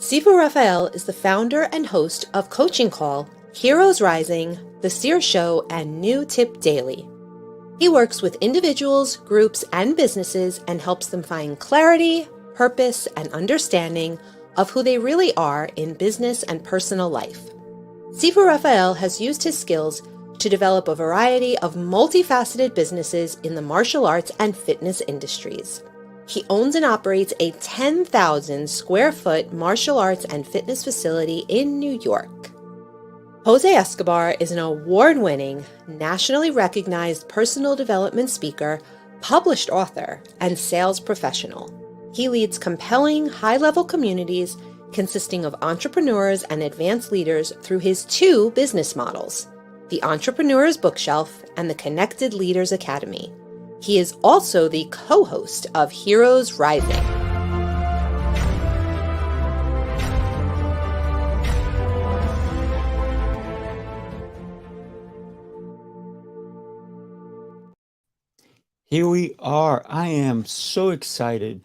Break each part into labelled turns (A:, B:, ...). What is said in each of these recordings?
A: Sifu Raphael is the founder and host of Coaching Call, Heroes Rising, The Seer Show, and New Tip Daily. He works with individuals, groups, and businesses and helps them find clarity, purpose, and understanding of who they really are in business and personal life. Sifu Raphael has used his skills to develop a variety of multifaceted businesses in the martial arts and fitness industries. He owns and operates a 10,000 square foot martial arts and fitness facility in New York. Jose Escobar is an award-winning, nationally recognized personal development speaker, published author, and sales professional. He leads compelling, high-level communities consisting of entrepreneurs and advanced leaders through his two business models, the Entrepreneur's Bookshelf and the Connected Leaders Academy. He is also the co-host of Heroes Rising.
B: Here we are. I am so excited.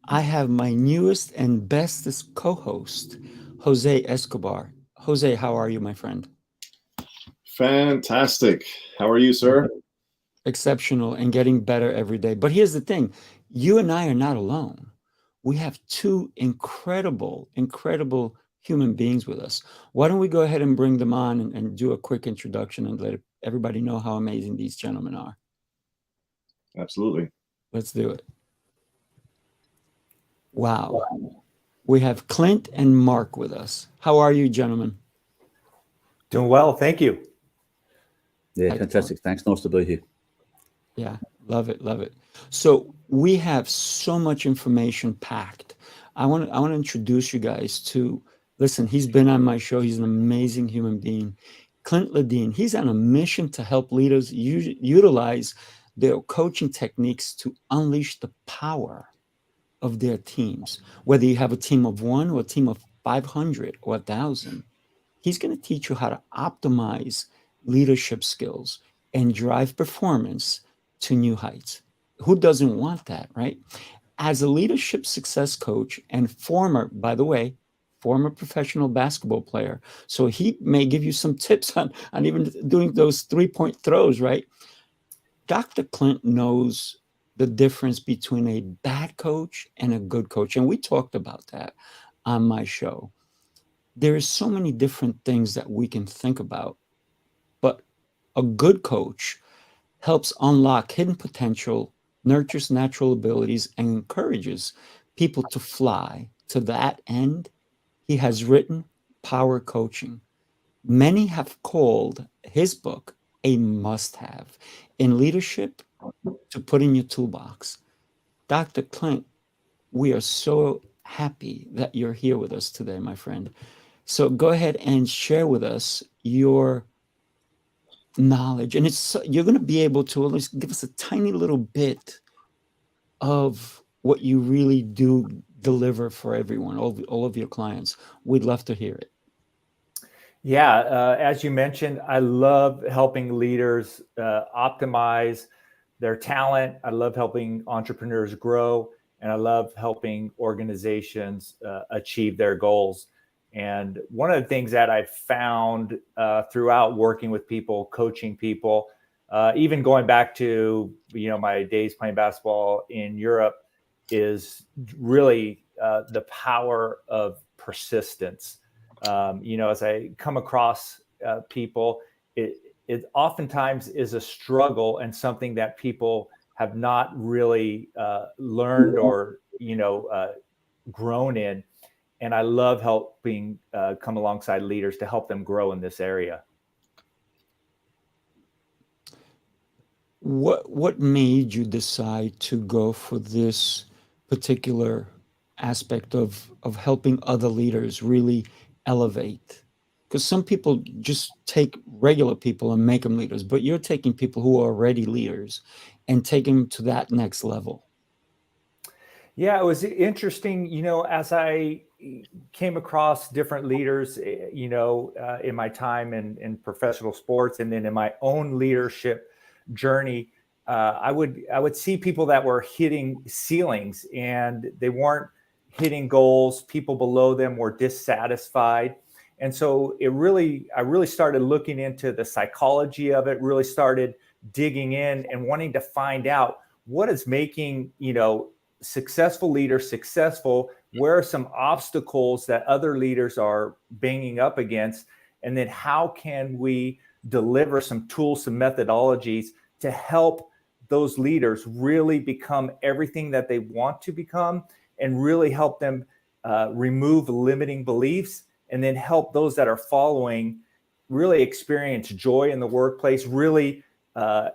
B: I have my newest and bestest co-host, Jose Escobar. Jose, how are you, my friend?
C: Fantastic. How are you, sir?
B: Exceptional and getting better every day. But here's the thing. You and I are not alone. We have two incredible human beings with us. Why don't we go ahead and bring them on and do a quick introduction and let everybody know how amazing these gentlemen are.
C: Absolutely.
B: Let's do it. Wow. We have Clint and Mark with us. How are you, gentlemen?
D: Doing well. Thank you.
E: Yeah, fantastic. Thanks. Nice to be here.
B: Yeah, love it, love it. So we have so much information packed. I want to introduce you guys to, listen, he's been on my show. He's an amazing human being. Clint Ladine, he's on a mission to help leaders utilize their coaching techniques to unleash the power of their teams. Whether you have a team of one or a team of 500 or 1,000, he's going to teach you how to optimize leadership skills and drive performance to new heights. Who doesn't want that, right? As a leadership success coach and former, by the way, former professional basketball player, so he may give you some tips on even doing those three-point throws, right? Dr. Clint knows the difference between a bad coach and a good coach, and we talked about that on my show. There are so many different things that we can think about, but a good coach helps unlock hidden potential, nurtures natural abilities, and encourages people to fly. To that end, he has written Power Coaching. Many have called his book a must-have in leadership to put in your toolbox. Dr. Clint, we are so happy that you're here with us today, my friend. So go ahead and share with us your knowledge, and you're going to be able to at least give us a tiny little bit of what you really do deliver for everyone, all of your clients. We'd love to hear it.
D: Yeah, as you mentioned, I love helping leaders optimize their talent. I love helping entrepreneurs grow, and I love helping organizations achieve their goals. And one of the things that I've found throughout working with people, coaching people, even going back to my days playing basketball in Europe, is really the power of persistence. As I come across people, it oftentimes is a struggle and something that people have not really learned or grown in. And I love helping come alongside leaders to help them grow in this area.
B: What made you decide to go for this particular aspect of helping other leaders really elevate? Because some people just take regular people and make them leaders, but you're taking people who are already leaders and taking them to that next level.
D: Yeah, it was interesting, as I came across different leaders, in my time in professional sports, and then in my own leadership journey, I would see people that were hitting ceilings and they weren't hitting goals. People below them were dissatisfied. And so I really started looking into the psychology of it, really started digging in and wanting to find out what is making, successful leaders successful. Where are some obstacles that other leaders are banging up against? And then how can we deliver some tools, some methodologies to help those leaders really become everything that they want to become, and really help them remove limiting beliefs, and then help those that are following really experience joy in the workplace, really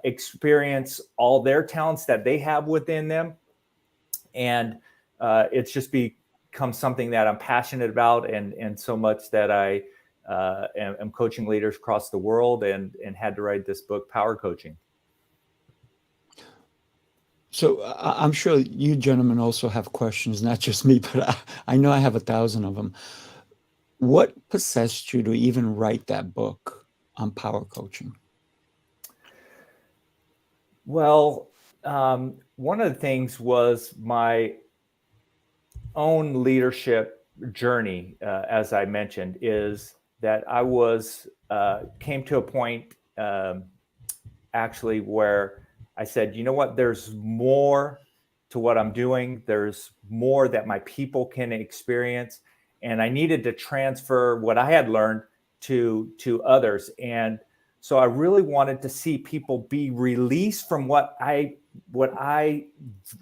D: experience all their talents that they have within them. And it's just become something that I'm passionate about, and so much that I am coaching leaders across the world, and had to write this book, Power Coaching.
B: So I'm sure you gentlemen also have questions, not just me, but I know I have 1,000 of them. What possessed you to even write that book on power coaching?
D: Well, one of the things was my own leadership journey, as I mentioned, is that I came to a point actually where I said, you know what, there's more to what I'm doing. There's more that my people can experience. And I needed to transfer what I had learned to others. And so I really wanted to see people be released from what I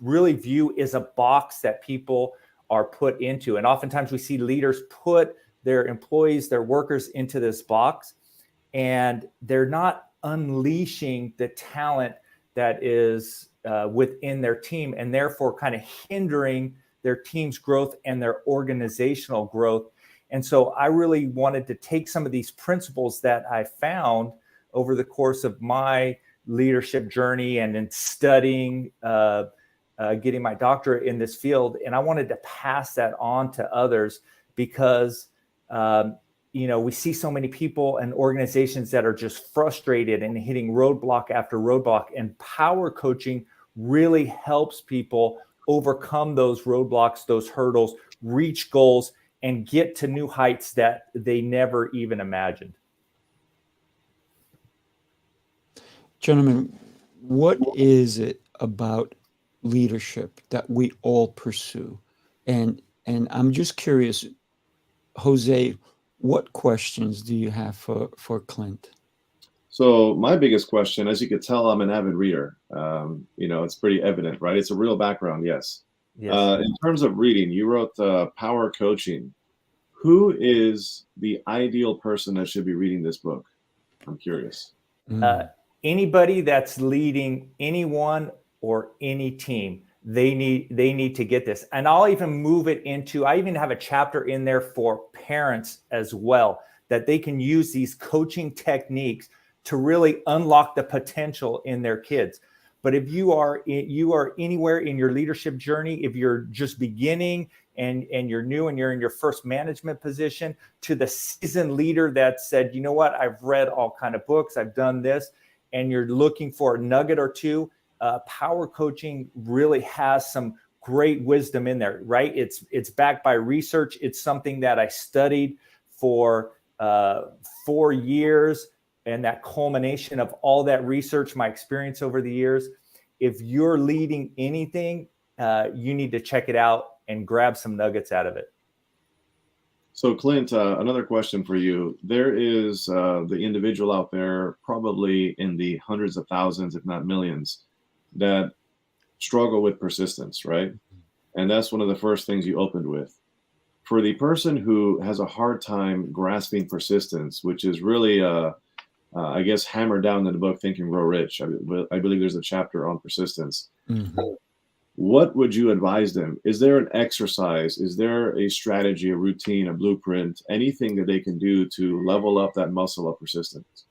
D: really view as a box that people are put into. And oftentimes we see leaders put their employees, their workers into this box, and they're not unleashing the talent that is within their team, and therefore kind of hindering their team's growth and their organizational growth. And so I really wanted to take some of these principles that I found over the course of my leadership journey and in studying, getting my doctorate in this field. And I wanted to pass that on to others because, we see so many people and organizations that are just frustrated and hitting roadblock after roadblock. And power coaching really helps people overcome those roadblocks, those hurdles, reach goals, and get to new heights that they never even imagined.
B: Gentlemen, what is it about leadership that we all pursue? And I'm just curious, Jose, what questions do you have for Clint?
C: So my biggest question, as you could tell, I'm an avid reader. It's pretty evident, right? It's a real background, yes.
D: Yes.
C: In terms of reading, you wrote Power Coaching. Who is the ideal person that should be reading this book? I'm curious.
D: Anybody that's leading anyone or any team, they need to get this. And I'll even move it into, I even have a chapter in there for parents as well, that they can use these coaching techniques to really unlock the potential in their kids. But if you are anywhere in your leadership journey, if you're just beginning and you're new and you're in your first management position, to the seasoned leader that said, you know what, I've read all kind of books, I've done this, and you're looking for a nugget or two, power coaching really has some great wisdom in there, right? It's backed by research. It's something that I studied for 4 years, and that culmination of all that research, my experience over the years. If you're leading anything, you need to check it out and grab some nuggets out of it.
C: So Clint, another question for you. There is the individual out there, probably in the hundreds of thousands, if not millions, that struggle with persistence, right? And that's one of the first things you opened with. For the person who has a hard time grasping persistence, which is really, I guess, hammered down in the book, Think and Grow Rich. I believe there's a chapter on persistence. Mm-hmm. What would you advise them? Is there an exercise? Is there a strategy, a routine, a blueprint, anything that they can do to level up that muscle of persistence?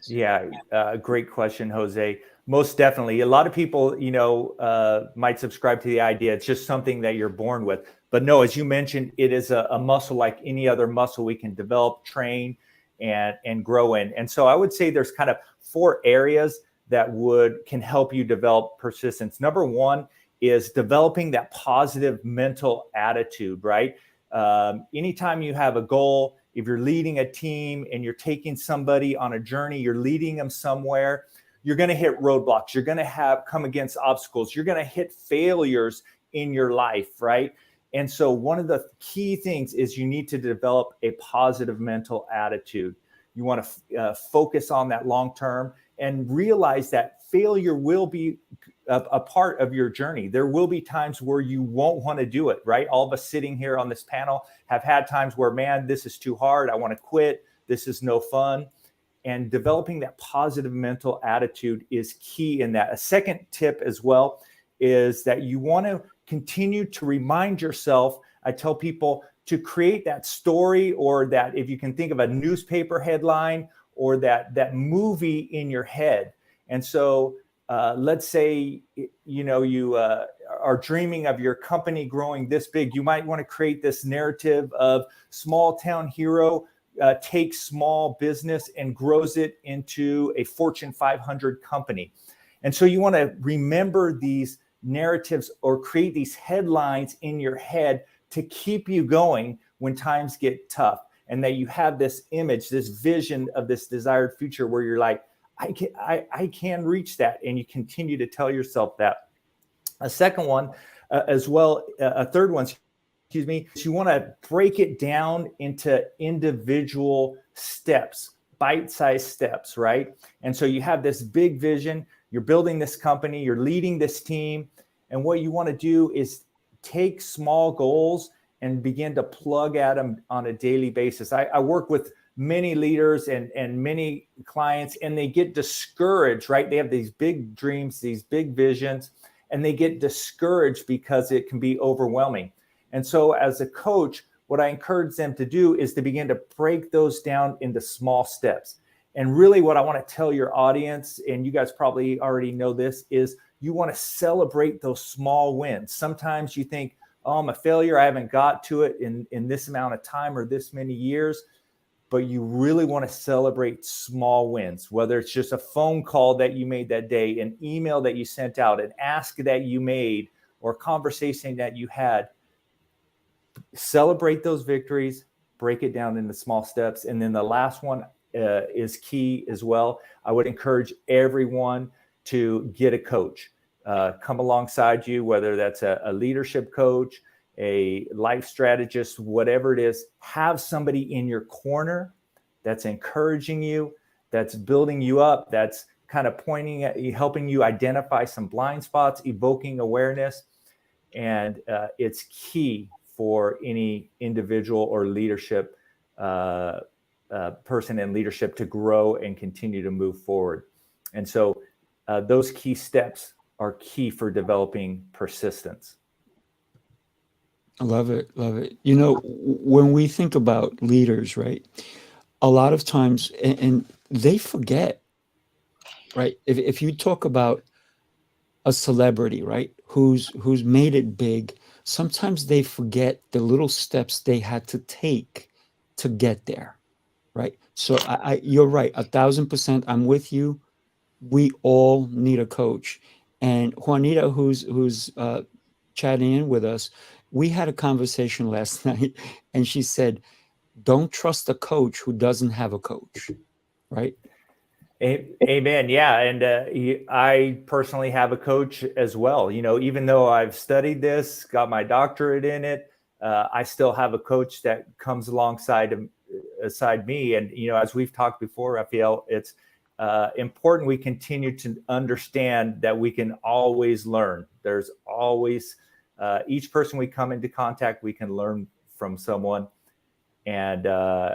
D: Yeah, great question, Jose. Most definitely. A lot of people, might subscribe to the idea it's just something that you're born with. But no, as you mentioned, it is a muscle like any other muscle we can develop, train, and grow in. And so I would say there's kind of 4 areas that can help you develop persistence. Number one is developing that positive mental attitude, right? Anytime you have a goal, if you're leading a team and you're taking somebody on a journey, you're leading them somewhere, you're going to hit roadblocks. You're going to come against obstacles. You're going to hit failures in your life, right? And so one of the key things is you need to develop a positive mental attitude. You want to focus on that long term and realize that failure will be a part of your journey. There will be times where you won't want to do it, right? All of us sitting here on this panel have had times where, man, this is too hard. I want to quit. This is no fun. And developing that positive mental attitude is key in that. A second tip as well is that you want to continue to remind yourself. I tell people to create that story, or that, if you can think of a newspaper headline or that movie in your head. And so let's say, you are dreaming of your company growing this big. You might want to create this narrative of small town hero takes small business and grows it into a Fortune 500 company. And so you want to remember these narratives or create these headlines in your head to keep you going when times get tough, and that you have this image, this vision of this desired future where you're like, I can reach that. And you continue to tell yourself that. A second one as well, a third one, excuse me, is you want to break it down into individual steps, bite-sized steps, right? And so you have this big vision, you're building this company, you're leading this team. And what you want to do is take small goals and begin to plug at them on a daily basis. I work with many leaders and many clients, and they get discouraged, right? They have these big dreams, these big visions, and they get discouraged because it can be overwhelming. And so as a coach, what I encourage them to do is to begin to break those down into small steps. And really what I want to tell your audience, and you guys probably already know this, is you want to celebrate those small wins. Sometimes you think, oh, I'm a failure. I haven't got to it in this amount of time or this many years. But you really want to celebrate small wins, whether it's just a phone call that you made that day, an email that you sent out, an ask that you made, or a conversation that you had. Celebrate those victories, break it down into small steps. And then the last one is key as well. I would encourage everyone to get a coach, come alongside you, whether that's a leadership coach, a life strategist, whatever it is. Have somebody in your corner that's encouraging you, that's building you up, that's kind of pointing at you, helping you identify some blind spots, evoking awareness. And it's key for any individual or leadership person in leadership to grow and continue to move forward. And so those key steps are key for developing persistence.
B: I love it. Love it. You know, when we think about leaders, right, a lot of times, and they forget, right? If you talk about a celebrity, right, who's made it big, sometimes they forget the little steps they had to take to get there, right? So you're right, 1,000%. I'm with you. We all need a coach. And Juanita, who's chatting in with us, we had a conversation last night, and she said, don't trust a coach who doesn't have a coach, right?
D: Amen. Yeah. And I personally have a coach as well. You know, even though I've studied this, got my doctorate in it, I still have a coach that comes alongside me. And, you know, as we've talked before, Raphael, it's important we continue to understand that we can always learn. There's always each person we come into contact, we can learn from someone, and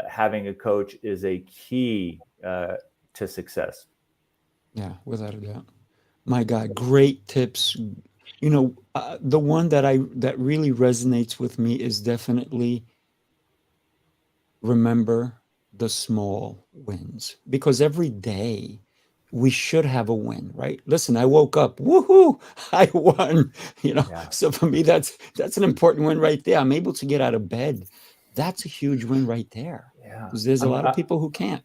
D: having a coach is a key to success.
B: Yeah, without a doubt. My God, great tips. You know, the one that really resonates with me is definitely remember the small wins, because every day we should have a win, right? Listen, I woke up, woohoo, I won, you know. Yeah. So for me, that's an important win right there. I'm able to get out of bed. That's a huge win right there. Yeah. Because there's a lot of people who can't.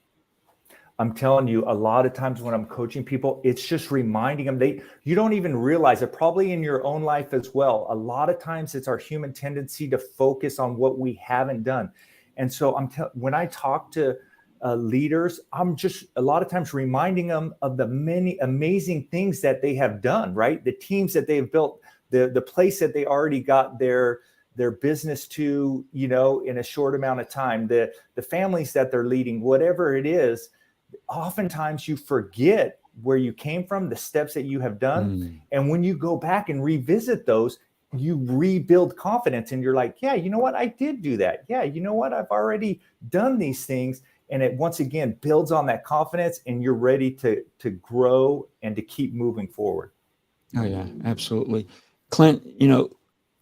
D: I'm telling you, a lot of times when I'm coaching people, it's just reminding them, you don't even realize it, probably in your own life as well. A lot of times it's our human tendency to focus on what we haven't done. And so when I talk to leaders, I'm just a lot of times reminding them of the many amazing things that they have done, right? The teams that they've built, the place that they already got their business to, in a short amount of time, the families that they're leading, whatever it is. Oftentimes you forget where you came from, the steps that you have done. And when you go back and revisit those, you rebuild confidence and you're like, yeah, you know what? I did do that. Yeah. You know what? I've already done these things. And it once again builds on that confidence and you're ready to grow and to keep moving forward.
B: Oh yeah, absolutely. Clint,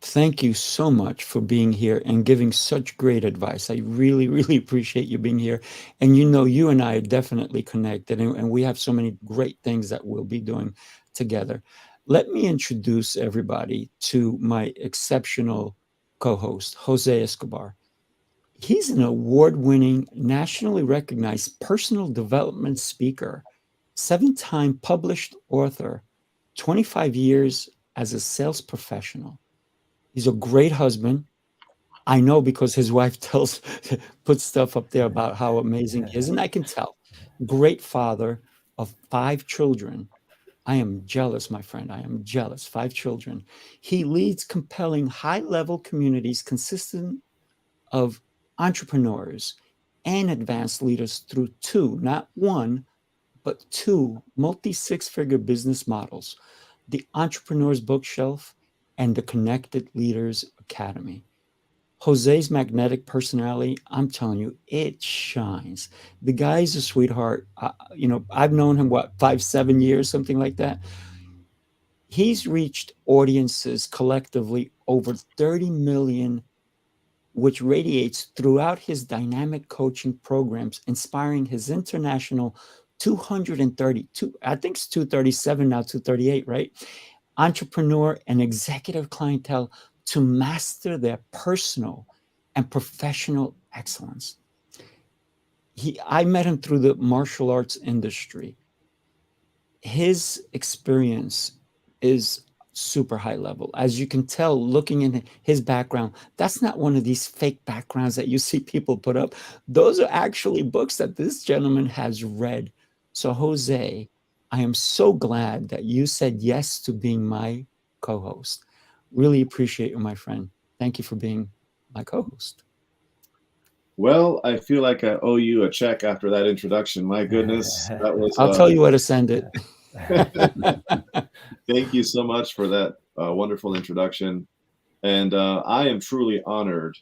B: thank you so much for being here and giving such great advice. I really, really appreciate you being here. And you and I are definitely connected, and we have so many great things that we'll be doing together. Let me introduce everybody to my exceptional co-host, Jose Escobar. He's an award-winning, nationally recognized personal development speaker, 7-time published author, 25 years as a sales professional. He's a great husband. I know because his wife puts stuff up there about how amazing he is, and I can tell. Great father of 5 children. I am jealous, my friend. I am jealous. 5 children. He leads compelling high-level communities consistent of entrepreneurs and advanced leaders through 2, not 1, but 2 multi-6-figure business models, the Entrepreneur's Bookshelf and the Connected Leaders Academy. Jose's magnetic personality, I'm telling you, it shines. The guy's a sweetheart. I've known him, 5-7 years, something like that. He's reached audiences collectively over 30 million, which radiates throughout his dynamic coaching programs, inspiring his international 232, I think it's 237 now, 238, right? Entrepreneur and executive clientele to master their personal and professional excellence. I met him through the martial arts industry. His experience is super high level. As you can tell, looking in his background, that's not one of these fake backgrounds that you see people put up. Those are actually books that this gentleman has read. So Jose, I am so glad that you said yes to being my co-host. Really appreciate you, my friend. Thank you for being my co-host.
C: Well, I feel like I owe you a check after that introduction. My goodness, that was.
B: I'll tell you where to send it.
C: Thank you so much for that wonderful introduction. And I am truly honored.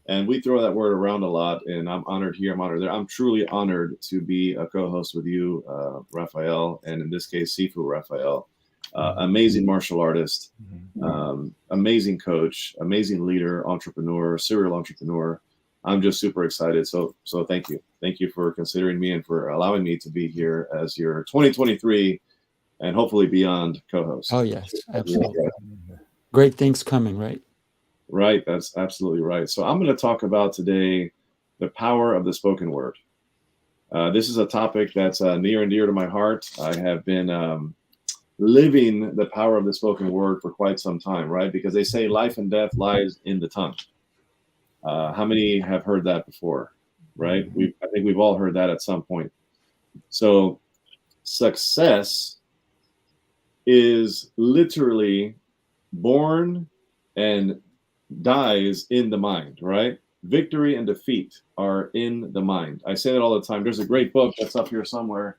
C: And we throw that word around a lot. And I'm honored here. I'm honored there. I'm truly honored to be a co-host with you, Raphael, and in this case, Sifu Raphael. Amazing martial artist, amazing coach, amazing leader, entrepreneur, serial entrepreneur. I'm just super excited. So thank you. Thank you for considering me and for allowing me to be here as your 2023 and hopefully beyond co-host.
B: Oh, yes, absolutely. Great things coming, right?
C: Right. That's absolutely right. So I'm going to talk about today the power of the spoken word. This is a topic that's near and dear to my heart. I have been living the power of the spoken word for quite some time, right? Because they say life and death lies in the tongue. How many have heard that before, right? I think we've all heard that at some point. So success is literally born and dies in the mind, right? Victory and defeat are in the mind. I say that all the time. There's a great book that's up here somewhere,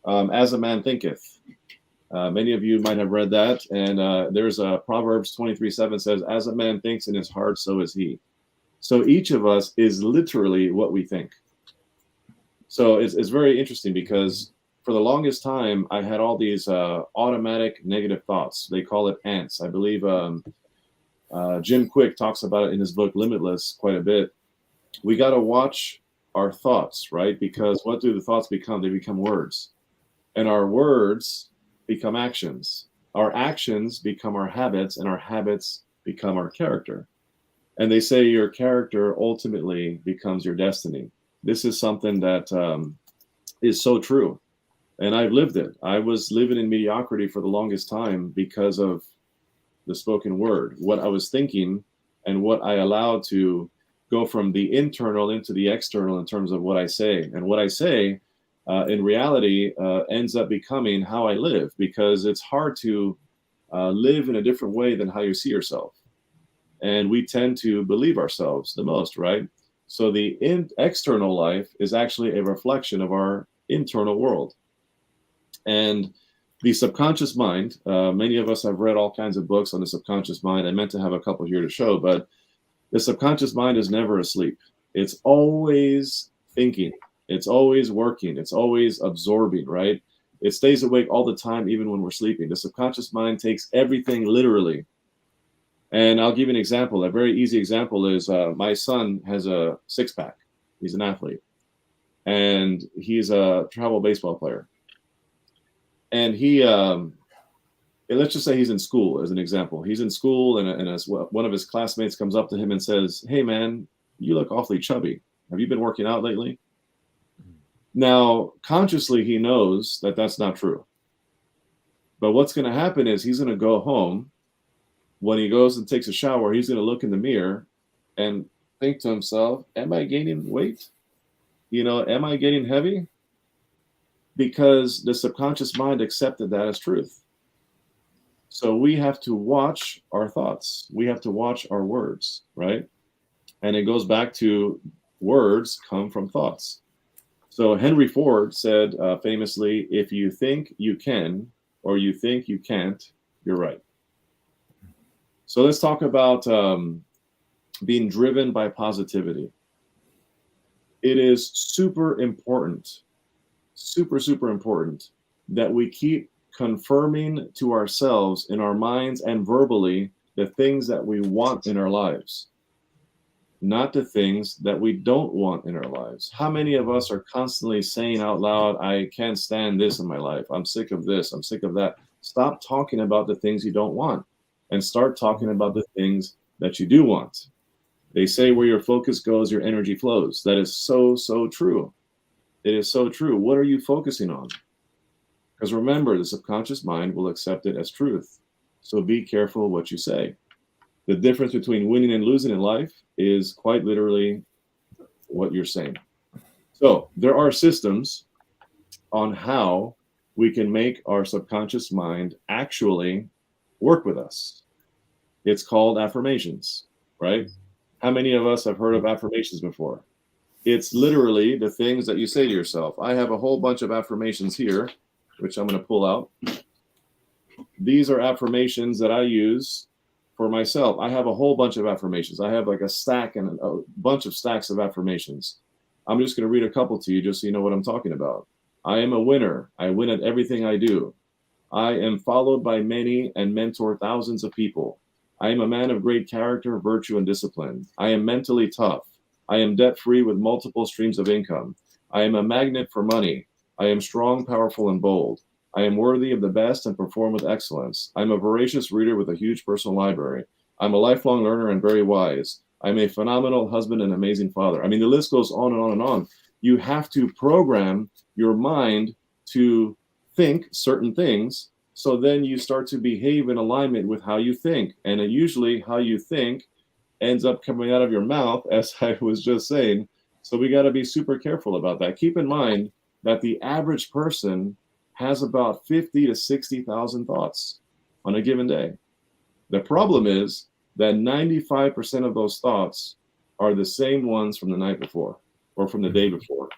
C: As a Man Thinketh. Many of you might have read that. And there's a Proverbs 23:7 says, as a man thinks in his heart, so is he. So each of us is literally what we think. So it's very interesting because for the longest time, I had all these automatic negative thoughts. They call it ants. I believe Jim Quick talks about it in his book, Limitless, quite a bit. We got to watch our thoughts, right? Because what do the thoughts become? They become words. And our words become actions. Our actions become our habits, and our habits become our character. And they say your character ultimately becomes your destiny. This is something that is so true. And I've lived it. I was living in mediocrity for the longest time because of the spoken word, what I was thinking and what I allowed to go from the internal into the external in terms of what I say. And what I say in reality ends up becoming how I live, because it's hard to live in a different way than how you see yourself. And we tend to believe ourselves the most, right? So the external life is actually a reflection of our internal world. And the subconscious mind, many of us have read all kinds of books on the subconscious mind. I meant to have a couple here to show, but the subconscious mind is never asleep. It's always thinking. It's always working. It's always absorbing, right? It stays awake all the time, even when we're sleeping. The subconscious mind takes everything literally. And I'll give you an example. A very easy example is my son has a six-pack. He's an athlete. And he's a travel baseball player. And he, let's just say he's in school, as an example. He's in school, and as one of his classmates comes up to him and says, "Hey, man, you look awfully chubby. Have you been working out lately?" Now, consciously, he knows that that's not true. But what's going to happen is he's going to go home. When he goes and takes a shower, he's going to look in the mirror and think to himself, am I gaining weight? Am I getting heavy? Because the subconscious mind accepted that as truth. So we have to watch our thoughts. We have to watch our words, right? And it goes back to words come from thoughts. So Henry Ford said famously, if you think you can or you think you can't, you're right. So let's talk about being driven by positivity. It is super important, super important that we keep confirming to ourselves in our minds and verbally the things that we want in our lives, not the things that we don't want in our lives. How many of us are constantly saying out loud, I can't stand this in my life. I'm sick of this. I'm sick of that. Stop talking about the things you don't want and start talking about the things that you do want. They say where your focus goes, your energy flows. That is so, so true. It is so true. What are you focusing on? Because remember, the subconscious mind will accept it as truth. So be careful what you say. The difference between winning and losing in life is quite literally what you're saying. So there are systems on how we can make our subconscious mind actually work with us. It's called affirmations, right? How many of us have heard of affirmations before? It's literally the things that you say to yourself. I have a whole bunch of affirmations here, which I'm going to pull out. These are affirmations that I use for myself. I have a whole bunch of affirmations. I have like a stack and a bunch of stacks of affirmations. I'm just going to read a couple to you just so you know what I'm talking about. I am a winner. I win at everything I do. I am followed by many and mentor thousands of people. I am a man of great character, virtue, and discipline. I am mentally tough. I am debt-free with multiple streams of income. I am a magnet for money. I am strong, powerful, and bold. I am worthy of the best and perform with excellence. I'm a voracious reader with a huge personal library. I'm a lifelong learner and very wise. I'm a phenomenal husband and amazing father. I mean, the list goes on and on and on. You have to program your mind to think certain things, so then you start to behave in alignment with how you think. And usually how you think ends up coming out of your mouth, as I was just saying. So we got to be super careful about that. Keep in mind that the average person has about 50 to 60,000 thoughts on a given day. The problem is that 95% of those thoughts are the same ones from the night before or from the day before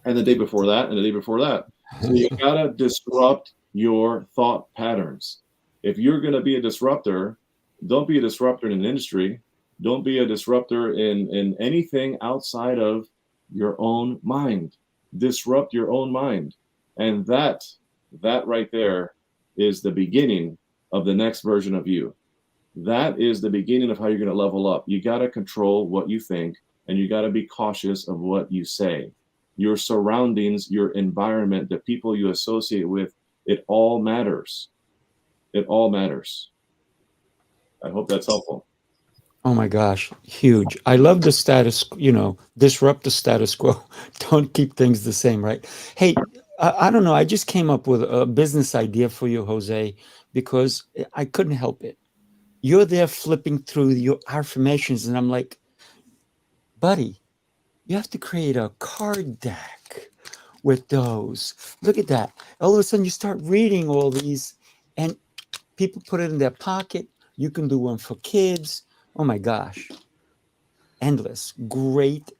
C: and the day before that and the day before that. So you gotta disrupt your thought patterns. If you're gonna be a disruptor, don't be a disruptor in an industry. Don't be a disruptor in anything outside of your own mind. Disrupt your own mind. And that right there is the beginning of the next version of you. That is the beginning of how you're going to level up. You got to control what you think, and you got to be cautious of what you say. Your surroundings, your environment, the people you associate with, it all matters. It all matters. I hope that's helpful.
B: Oh my gosh, huge. I love the status, disrupt the status quo. Don't keep things the same, right? Hey, I don't know. I just came up with a business idea for you, Jose, because I couldn't help it. You're there flipping through your affirmations, and I'm like, buddy, you have to create a card deck with those. Look at that. All of a sudden, you start reading all these, and people put it in their pocket. You can do one for kids. Oh my gosh. Endless. Great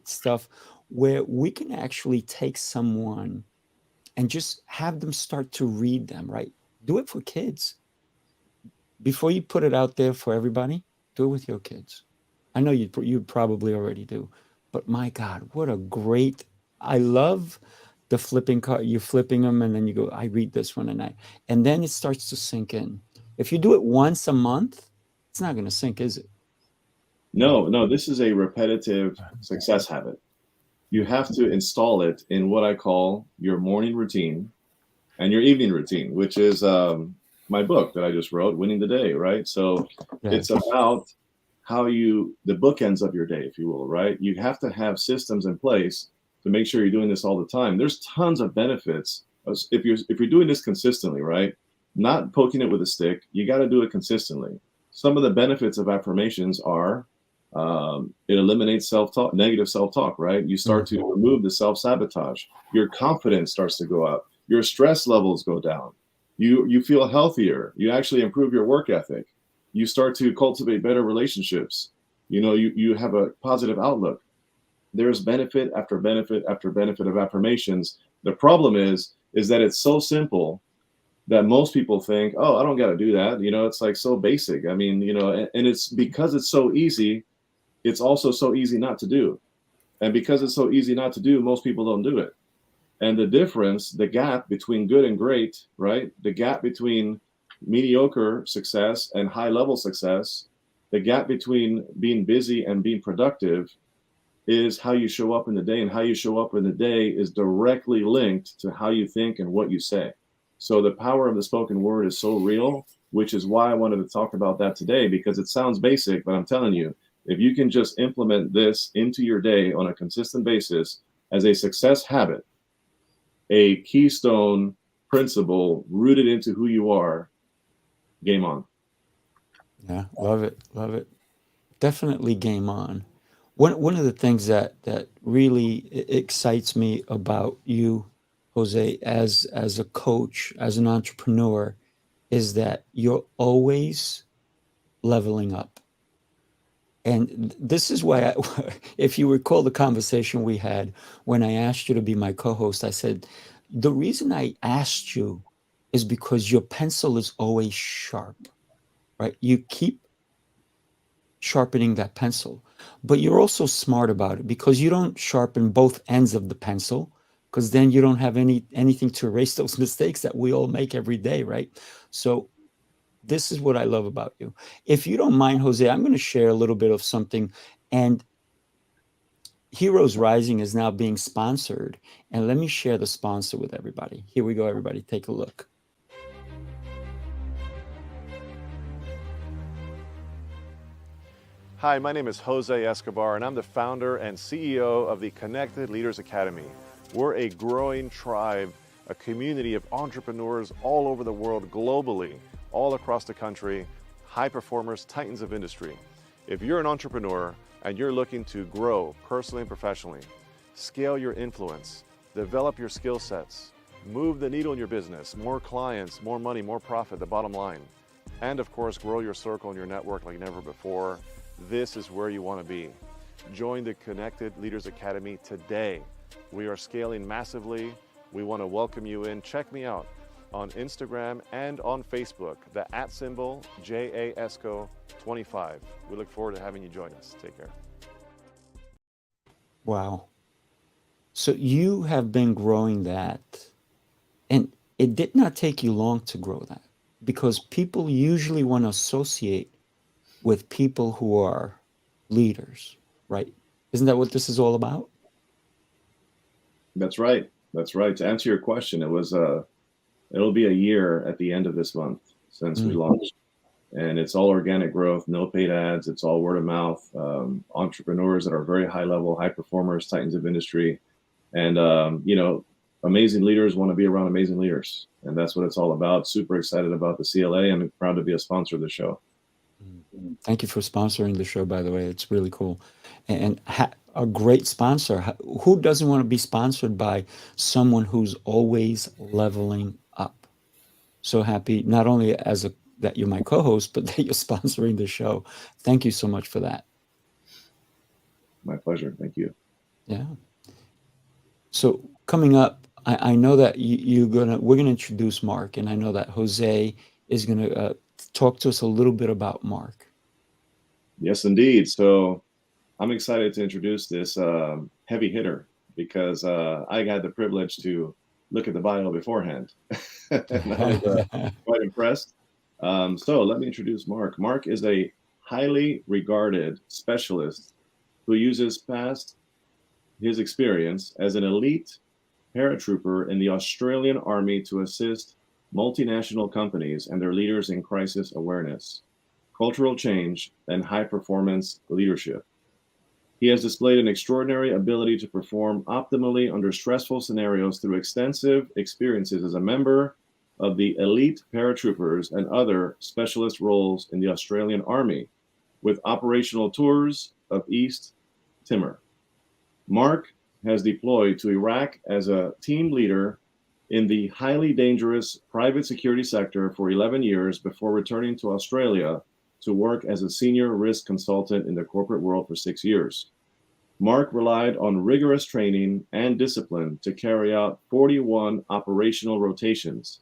B: stuff where we can actually take someone and just have them start to read them, right? Do it for kids. Before you put it out there for everybody, do it with your kids. I know you probably already do, but my God, what a great, I love the flipping card. You're flipping them and then you go, I read this one and then it starts to sink in. If you do it once a month, it's not going to sink, is it?
C: No, this is a repetitive success habit. You have to install it in what I call your morning routine and your evening routine, which is my book that I just wrote, Winning the Day, right? So it's about how the bookends of your day, if you will, right? You have to have systems in place to make sure you're doing this all the time. There's tons of benefits if you're doing this consistently, right? Not poking it with a stick. You got to do it consistently. Some of the benefits of affirmations are it eliminates self-talk, negative self-talk, right? You start to remove the self-sabotage. Your confidence starts to go up. Your stress levels go down. You feel healthier. You actually improve your work ethic. You start to cultivate better relationships. You have a positive outlook. There's benefit after benefit after benefit of affirmations. The problem is that it's so simple that most people think, oh, I don't got to do that. It's like so basic. I mean, and it's because it's so easy. It's also so easy not to do. And because it's so easy not to do, most people don't do it. And the difference, the gap between good and great, right? The gap between mediocre success and high level success, the gap between being busy and being productive is how you show up in the day. And how you show up in the day is directly linked to how you think and what you say. So the power of the spoken word is so real, which is why I wanted to talk about that today, because it sounds basic, but I'm telling you, if you can just implement this into your day on a consistent basis as a success habit, a keystone principle rooted into who you are, game on.
B: Yeah, love it. Definitely game on. One of the things that really excites me about you, Jose, as a coach, as an entrepreneur, is that you're always leveling up. And this is why, if you recall the conversation we had when I asked you to be my co-host, I said, the reason I asked you is because your pencil is always sharp, right? You keep sharpening that pencil, but you're also smart about it because you don't sharpen both ends of the pencil, because then you don't have anything to erase those mistakes that we all make every day, right? So this is what I love about you. If you don't mind, Jose, I'm going to share a little bit of something. And Heroes Rising is now being sponsored. And let me share the sponsor with everybody. Here we go, everybody. Take a look.
F: Hi, my name is Jose Escobar, and I'm the founder and CEO of the Connected Leaders Academy. We're a growing tribe, a community of entrepreneurs all over the world, globally, all across the country, high performers, titans of industry. If you're an entrepreneur and you're looking to grow personally and professionally, scale your influence, develop your skill sets, move the needle in your business, more clients, more money, more profit, the bottom line, and of course, grow your circle and your network like never before, this is where you want to be. Join the Connected Leaders Academy today. We are scaling massively. We want to welcome you in. Check me out on Instagram and on Facebook, the @ JAESCO25. We look forward to having you join us. Take care.
B: Wow. So you have been growing that, and it did not take you long to grow that, because people usually want to associate with people who are leaders, right? Isn't that what this is all about?
C: That's right. To answer your question, it'll be a year at the end of this month since we launched. And it's all organic growth, no paid ads. It's all word of mouth. Entrepreneurs that are very high level, high performers, titans of industry. And, amazing leaders want to be around amazing leaders. And that's what it's all about. Super excited about the CLA and proud to be a sponsor of the show.
B: Thank you for sponsoring the show, by the way. It's really cool. And a great sponsor. Who doesn't want to be sponsored by someone who's always leveling up? So happy, not only that you're my co-host, but that you're sponsoring the show. Thank you so much for that.
C: My pleasure. Thank you.
B: Yeah. So coming up, I know that we're gonna introduce Mark, and I know that Jose is gonna talk to us a little bit about Mark.
C: Yes, indeed. So I'm excited to introduce this heavy hitter because I had the privilege to look at the bio beforehand. And I was quite impressed. So let me introduce Mark. Mark is a highly regarded specialist who uses his experience as an elite paratrooper in the Australian Army to assist multinational companies and their leaders in crisis awareness, cultural change, and high-performance leadership. He has displayed an extraordinary ability to perform optimally under stressful scenarios through extensive experiences as a member of the Elite Paratroopers and other specialist roles in the Australian Army, with operational tours of East Timor. Mark has deployed to Iraq as a team leader in the highly dangerous private security sector for 11 years before returning to Australia to work as a senior risk consultant in the corporate world for 6 years. Mark relied on rigorous training and discipline to carry out 41 operational rotations,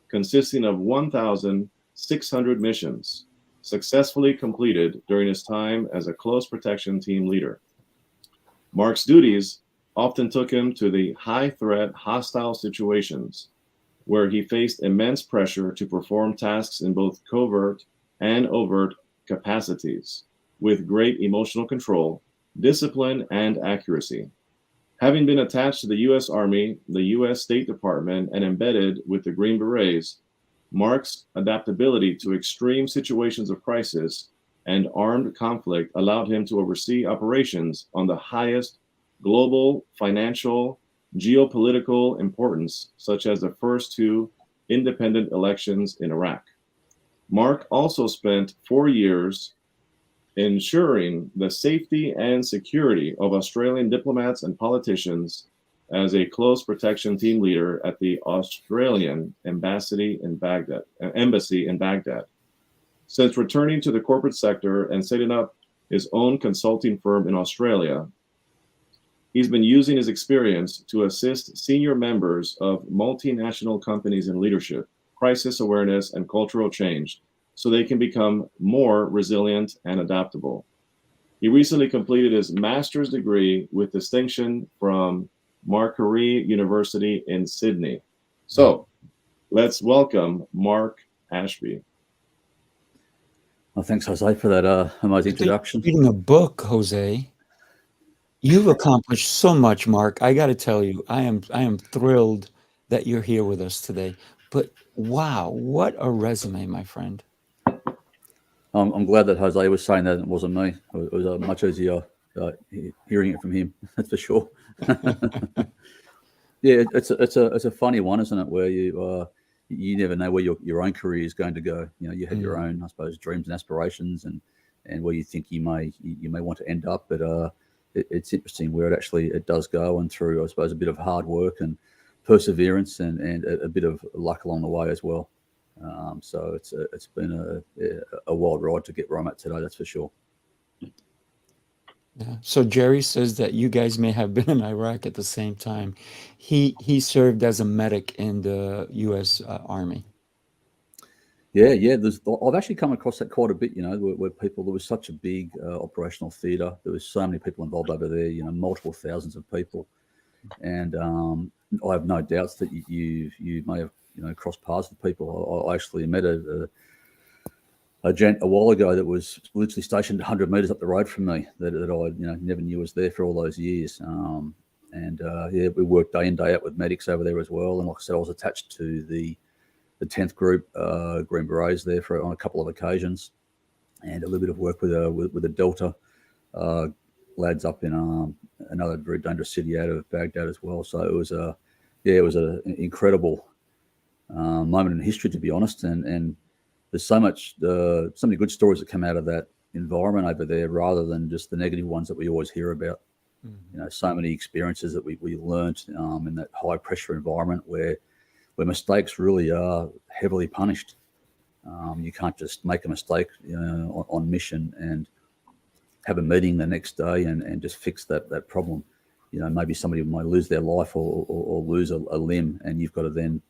C: consisting of 1,600 missions, successfully completed during his time as a close protection team leader. Mark's duties often took him to the high-threat, hostile situations where he faced immense pressure to perform tasks in both covert and overt capacities with great emotional control, discipline, and accuracy. Having been attached to the U.S. Army, the U.S. State Department, and embedded with the Green Berets, Mark's adaptability to extreme situations of crisis and armed conflict allowed him to oversee operations on the highest global, financial, geopolitical importance, such as the first two independent elections in Iraq. Mark also spent 4 years ensuring the safety and security of Australian diplomats and politicians as a close protection team leader at the Australian embassy in Baghdad. Since returning to the corporate sector and setting up his own consulting firm in Australia, he's been using his experience to assist senior members of multinational companies in leadership, crisis awareness, and cultural change so they can become more resilient and adaptable. He recently completed his master's degree with distinction from Macquarie University in Sydney. So let's welcome Mark Ashby.
E: Well, thanks, Jose, for that amazing introduction.
B: Reading a book, Jose. You've accomplished so much, Mark. I got to tell you, I am thrilled that you're here with us today. But wow, what a resume, my friend.
E: I'm glad that Jose was saying that it wasn't me. It was much easier hearing it from him. That's for sure. Yeah, it's a funny one, isn't it? Where you never know where your own career is going to go. You know, you have your own, I suppose, dreams and aspirations, and where you think you may want to end up. But it's interesting where it does go, and through, I suppose, a bit of hard work and perseverance and a bit of luck along the way as well. So it's been a wild ride to get where I'm at today, that's for sure.
B: Yeah. So Jerry says that you guys may have been in Iraq at the same time. He served as a medic in the U.S. Army.
E: Yeah. I've actually come across that quite a bit, you know, where there was such a big operational theatre. There was so many people involved over there, you know, multiple thousands of people. And I have no doubts that you may have, you know, crossed paths with people. I actually met a gent a while ago that was literally stationed 100 meters up the road from me that I never knew was there for all those years. We worked day in, day out with medics over there as well. And like I said, I was attached to the the 10th Group Green Berets there on a couple of occasions, and a little bit of work with the Delta lads up in another very dangerous city out of Baghdad as well. So it was an incredible moment in history, to be honest. And there's so many good stories that come out of that environment over there, rather than just the negative ones that we always hear about. So many experiences that we learned in that high pressure environment where mistakes really are heavily punished. You can't just make a mistake on mission and have a meeting the next day and just fix that problem. Maybe somebody might lose their life or lose a limb, and you've got to then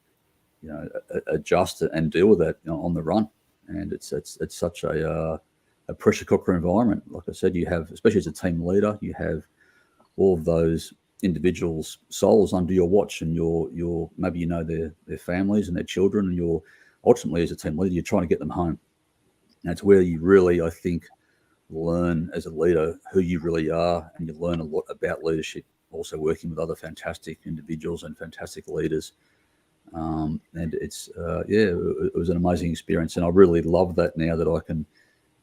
E: adjust it and deal with that on the run. And it's such a pressure cooker environment. Like I said, you have, especially as a team leader, you have all of those individuals' souls under your watch, and your maybe their families and their children, and you're ultimately, as a team leader, you're trying to get them home. And it's where you really, I think, learn as a leader who you really are, and you learn a lot about leadership, also working with other fantastic individuals and fantastic leaders. And it was an amazing experience, and I really love that now that I can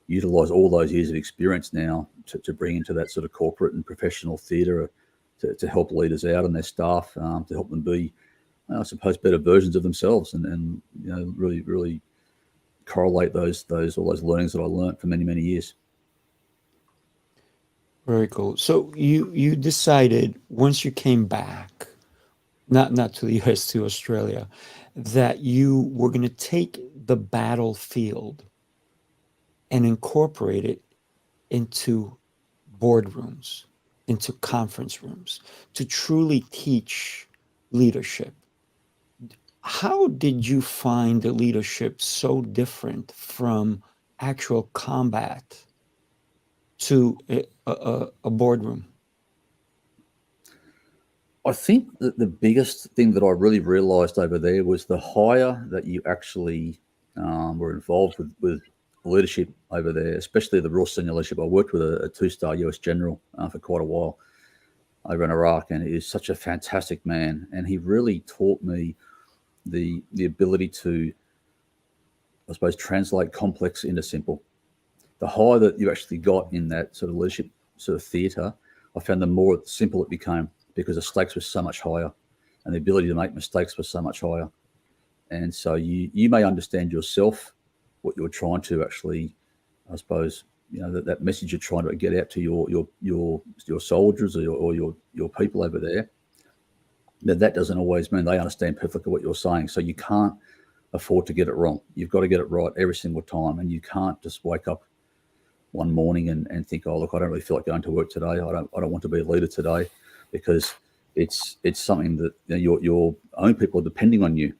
E: utilize all those years of experience now to bring into that sort of corporate and professional theatre to help leaders out and their staff, to help them be, I suppose, better versions of themselves, and really, really correlate all those learnings that I learned for many, many years.
B: Very cool. So you decided once you came back, not to the US, to Australia, that you were going to take the battlefield and incorporate it into boardrooms, into conference rooms, to truly teach leadership. How did you find the leadership so different from actual combat to a boardroom?
E: I think that the biggest thing that I really realized over there was the higher that you actually were involved with leadership over there, especially the real senior leadership. I worked with a 2-star US general for quite a while over in Iraq, and he is such a fantastic man. And he really taught me the ability to, I suppose, translate complex into simple. The higher that you actually got in that sort of leadership sort of theatre, I found the more simple it became, because the stakes were so much higher and the ability to make mistakes was so much higher. And so you may understand yourself what you're trying to actually, I suppose, that message you're trying to get out to your soldiers or your people over there. That doesn't always mean they understand perfectly what you're saying. So you can't afford to get it wrong. You've got to get it right every single time, and you can't just wake up one morning and think, oh, look, I don't really feel like going to work today. I don't want to be a leader today, because it's something that your own people are depending on you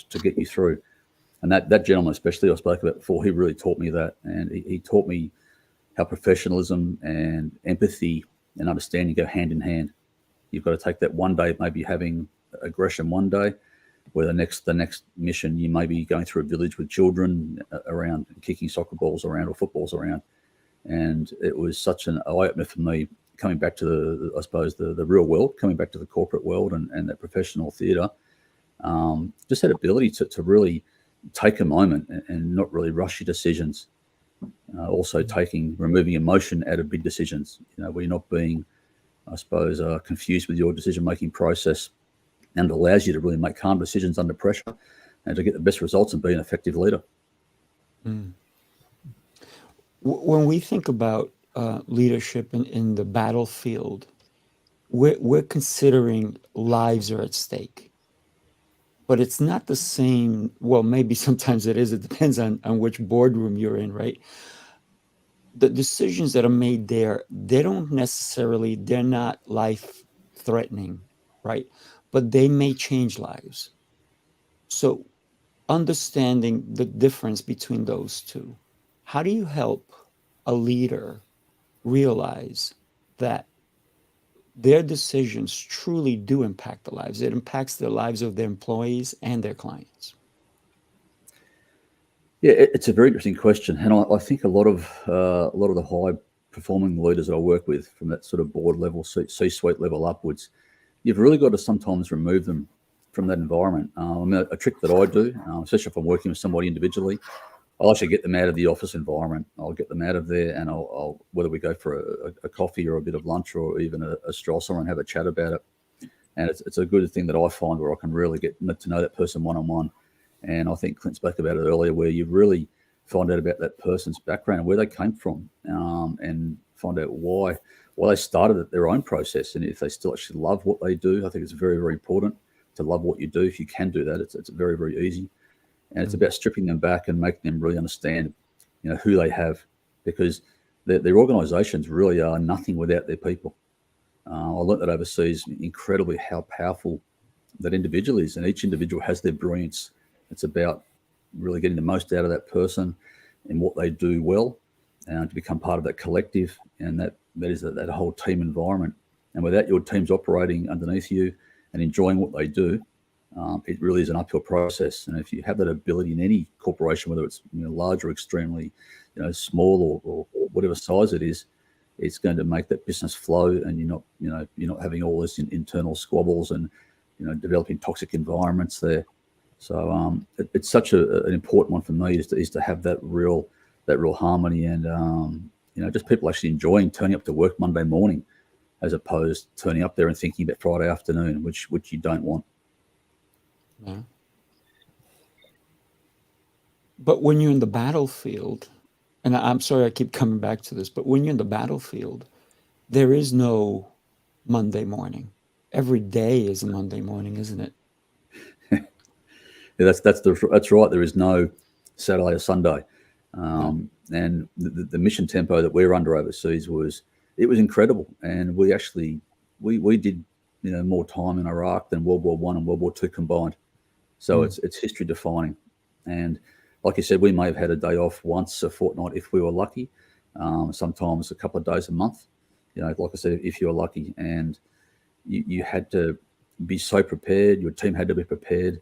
E: to get you through. And that gentleman, especially, I spoke about before, he really taught me that. And he taught me how professionalism and empathy and understanding go hand in hand. You've got to take that one day, maybe having aggression one day, where the next mission you may be going through a village with children around, kicking soccer balls around or footballs around. And it was such an eye-opener for me, coming back to the real world, coming back to the corporate world and that professional theatre. Just that ability to really take a moment and not really rush your decisions. Also removing emotion out of big decisions, where you're not being, I suppose, confused with your decision-making process, and it allows you to really make calm decisions under pressure and to get the best results and be an effective leader.
B: Mm. When we think about leadership in the battlefield, we're considering lives are at stake. But it's not the same. Well, maybe sometimes it is. It depends on which boardroom you're in, right? The decisions that are made there, they're not life-threatening, right? But they may change lives. So understanding the difference between those two, how do you help a leader realize that their decisions truly do impact the lives? It impacts the lives of their employees and their clients.
E: Yeah, it's a very interesting question, and I think a lot of the high performing leaders that I work with, from that sort of board level, C-suite level upwards, you've really got to sometimes remove them from that environment. A trick that I do, especially if I'm working with somebody individually, I'll actually get them out of the office environment. I'll get them out of there, and I'll whether we go for a coffee or a bit of lunch or even a stroll somewhere and have a chat about it. And it's a good thing that I find where I can really get to know that person one-on-one. And I think Clint spoke about it earlier, where you really find out about that person's background and where they came from, and find out why they started their own process, and if they still actually love what they do. I think it's very, very important to love what you do. If you can do that, it's very, very easy. And it's about stripping them back and making them really understand, who they have, because their organizations really are nothing without their people. I learned that overseas incredibly how powerful that individual is, and each individual has their brilliance. It's about really getting the most out of that person and what they do well, and to become part of that collective, and that is that whole team environment. And without your teams operating underneath you and enjoying what they do, it really is an uphill process. And if you have that ability in any corporation, whether it's large or extremely small or whatever size it is, it's going to make that business flow, and you're not having all this internal squabbles and developing toxic environments there. So it's such an important one for me is to have that real harmony, and just people actually enjoying turning up to work Monday morning, as opposed to turning up there and thinking about Friday afternoon, which you don't want.
B: Yeah. But when you're in the battlefield, and I'm sorry I keep coming back to this, but when you're in the battlefield, there is no Monday morning. Every day is a Monday morning, isn't it?
E: Yeah, that's right. There is no Saturday or Sunday, and the mission tempo that we're under overseas was incredible. And we actually we did more time in Iraq than World War I and World War II combined. So it's history defining. And like you said, we may have had a day off once a fortnight if we were lucky. Sometimes a couple of days a month. Like I said, if you were lucky, and you had to be so prepared. Your team had to be prepared.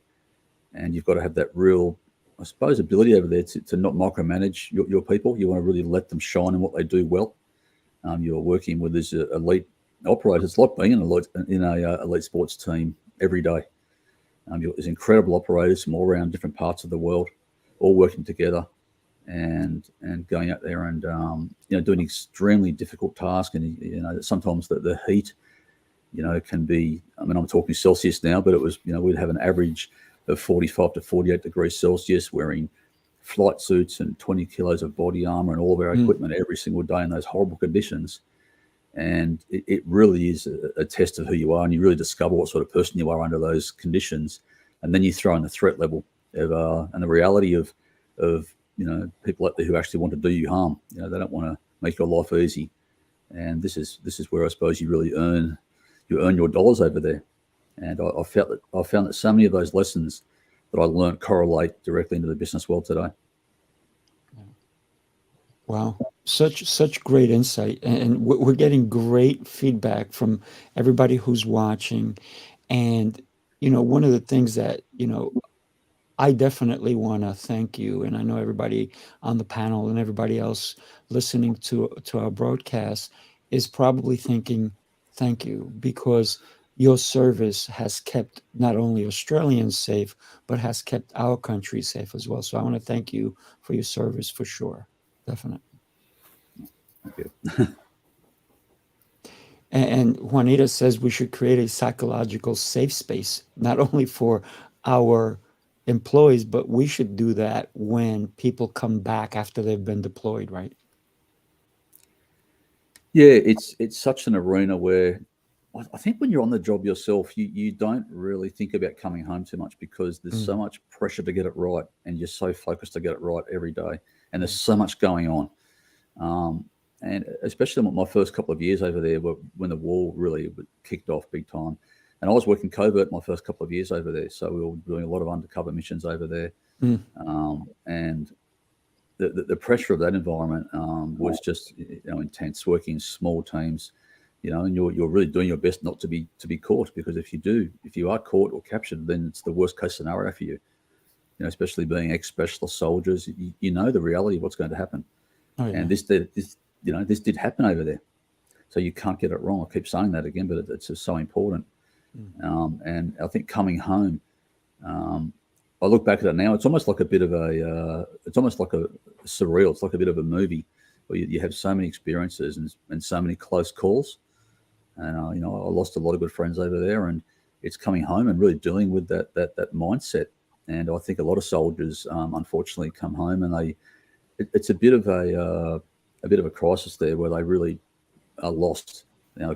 E: And you've got to have that real, I suppose, ability over there to not micromanage your people. You want to really let them shine in what they do well. You're working with these elite operators. It's like being in a elite sports team every day. There's incredible operators from all around different parts of the world, all working together and going out there and doing extremely difficult tasks. And sometimes the heat, can be. I mean, I'm talking Celsius now, but it was we'd have an average of 45 to 48 degrees Celsius, wearing flight suits and 20 kilos of body armor and all of our equipment every single day in those horrible conditions. And it really is a test of who you are, and you really discover what sort of person you are under those conditions. And then you throw in the threat level and the reality of people out there who actually want to do you harm. They don't want to make your life easy. And this is where I suppose you really earn your dollars over there. And I found that so many of those lessons that I learned correlate directly into the business world today.
B: Wow, such great insight, and we're getting great feedback from everybody who's watching. And one of the things that I definitely want to thank you, and I know everybody on the panel and everybody else listening to our broadcast is probably thinking, thank you, because your service has kept not only Australians safe, but has kept our country safe as well. So I want to thank you for your service for sure. Definitely.
E: Thank you.
B: And Juanita says we should create a psychological safe space, not only for our employees, but we should do that when people come back after they've been deployed, right?
E: Yeah, it's such an arena where I think when you're on the job yourself, you don't really think about coming home too much, because there's so much pressure to get it right, and you're so focused to get it right every day, and there's so much going on. And especially my first couple of years over there, when the war really kicked off big time, and I was working covert my first couple of years over there, so we were doing a lot of undercover missions over there, and the pressure of that environment was just intense. Working in small teams, and you're really doing your best not to be caught, because if you are caught or captured, then it's the worst case scenario for you. Especially being ex-specialist soldiers, you know the reality of what's going to happen. Oh, yeah. And this did happen over there, so you can't get it wrong. I keep saying that again, but it's just so important. And I think coming home, I look back at it now, it's almost like a bit of it's almost like a surreal. It's like a bit of a movie where you have so many experiences and so many close calls. And, I lost a lot of good friends over there, and it's coming home and really dealing with that mindset. And I think a lot of soldiers, unfortunately, come home and it's a bit of a crisis there where they really are lost.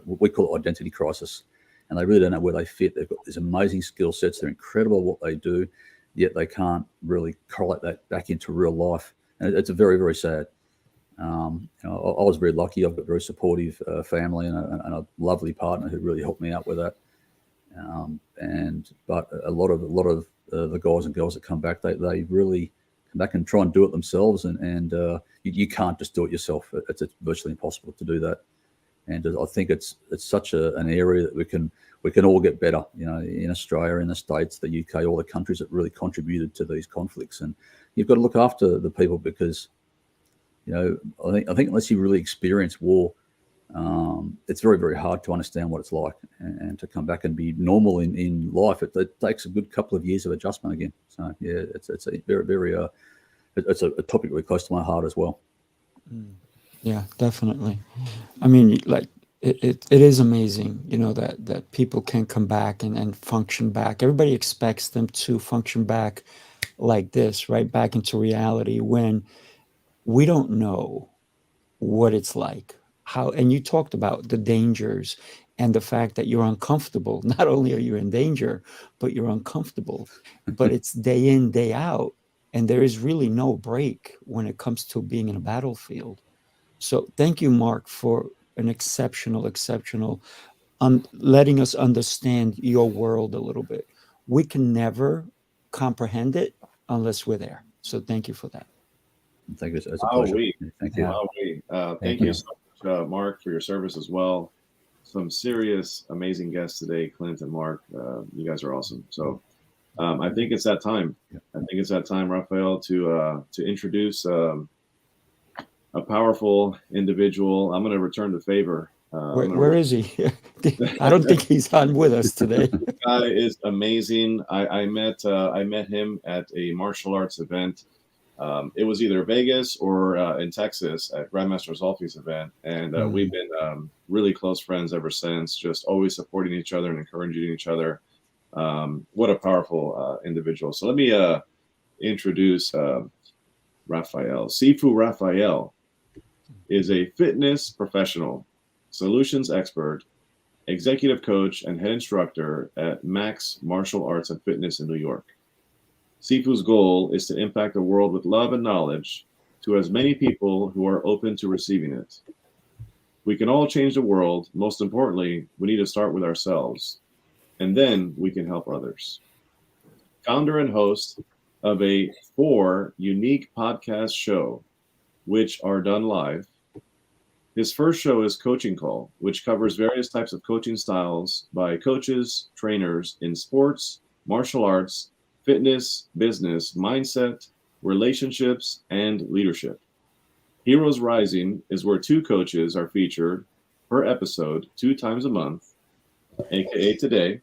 E: We call it identity crisis, and they really don't know where they fit. They've got these amazing skill sets. They're incredible at what they do, yet they can't really correlate that back into real life. And it's very, very sad. I was very lucky. I've got a very supportive family and a lovely partner who really helped me out with that. But a lot of the guys and girls that come back, they really come back and try and do it themselves, and you can't just do it yourself. It's virtually impossible to do that. And I think it's such an area that we can all get better. In Australia, in the States, the UK, all the countries that really contributed to these conflicts, and you've got to look after the people because. I think unless you really experience war, it's very, very hard to understand what it's like and to come back and be normal in life. It takes a good couple of years of adjustment again. So yeah, it's a very, very it's a topic really close to my heart as well.
B: Yeah, definitely. I mean, like it is amazing, that people can come back and function back. Everybody expects them to function back like this, right back into reality when we don't know what it's like, and you talked about the dangers and the fact that you're uncomfortable. Not only are you in danger, but you're uncomfortable, but it's day in, day out. And there is really no break when it comes to being in a battlefield. So thank you, Mark, for an exceptional, letting us understand your world a little bit. We can never comprehend it unless we're there. So thank you for that.
E: Thank you. It's a pleasure. Thank you.
C: Thank you so much, Mark, for your service as well. Some serious, amazing guests today, Clint and Mark. You guys are awesome. So I think it's that time. I think it's that time, Raphael, to introduce a powerful individual. I'm going to return the favor.
B: Where is he? I don't think he's on with us today.
C: The guy is amazing. I met him at a martial arts event. It was either Vegas or in Texas at Grandmaster Zolfi's event. And we've been really close friends ever since, just always supporting each other and encouraging each other. What a powerful individual. So let me introduce Raphael. Sifu Raphael is a fitness professional, solutions expert, executive coach, and head instructor at Max Martial Arts and Fitness in New York. Sifu's goal is to impact the world with love and knowledge to as many people who are open to receiving it. We can all change the world. Most importantly, we need to start with ourselves, and then we can help others. Founder and host of 4 unique podcast show, which are done live. His first show is Coaching Call, which covers various types of coaching styles by coaches, trainers in sports, martial arts, fitness, business, mindset, relationships, and leadership. Heroes Rising is where 2 coaches are featured per episode 2 times a month, aka today.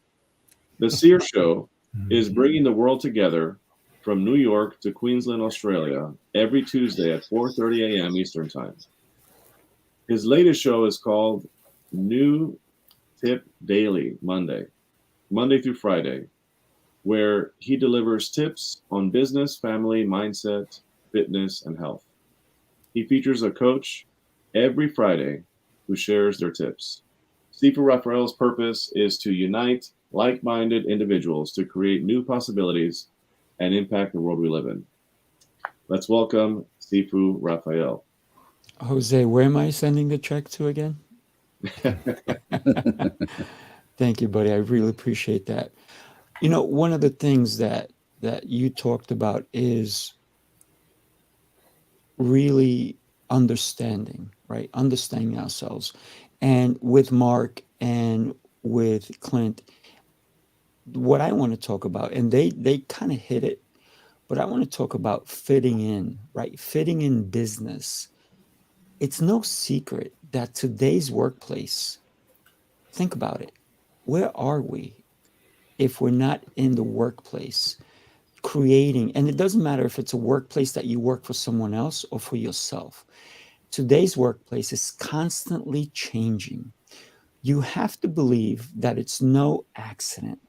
C: The Seer Show is bringing the world together from New York to Queensland, Australia, every Tuesday at 4:30 a.m. Eastern Time. His latest show is called New Tip Daily, Monday through Friday, where he delivers tips on business, family, mindset, fitness, and health. He features a coach every Friday who shares their tips. Sifu Raphael's purpose is to unite like-minded individuals to create new possibilities and impact the world we live in. Let's welcome Sifu Raphael.
B: Jose, where am I sending the check to again? Thank you, buddy. I really appreciate that. One of the things that you talked about is really understanding, right? Understanding ourselves. And with Mark and with Clint, what I want to talk about, and they kind of hit it, but I want to talk about fitting in, right? Fitting in business. It's no secret that today's workplace, think about it. Where are we? if we're not in the workplace creating, and it doesn't matter if it's a workplace that you work for someone else or for yourself. Today's workplace is constantly changing. You have to believe that it's no accident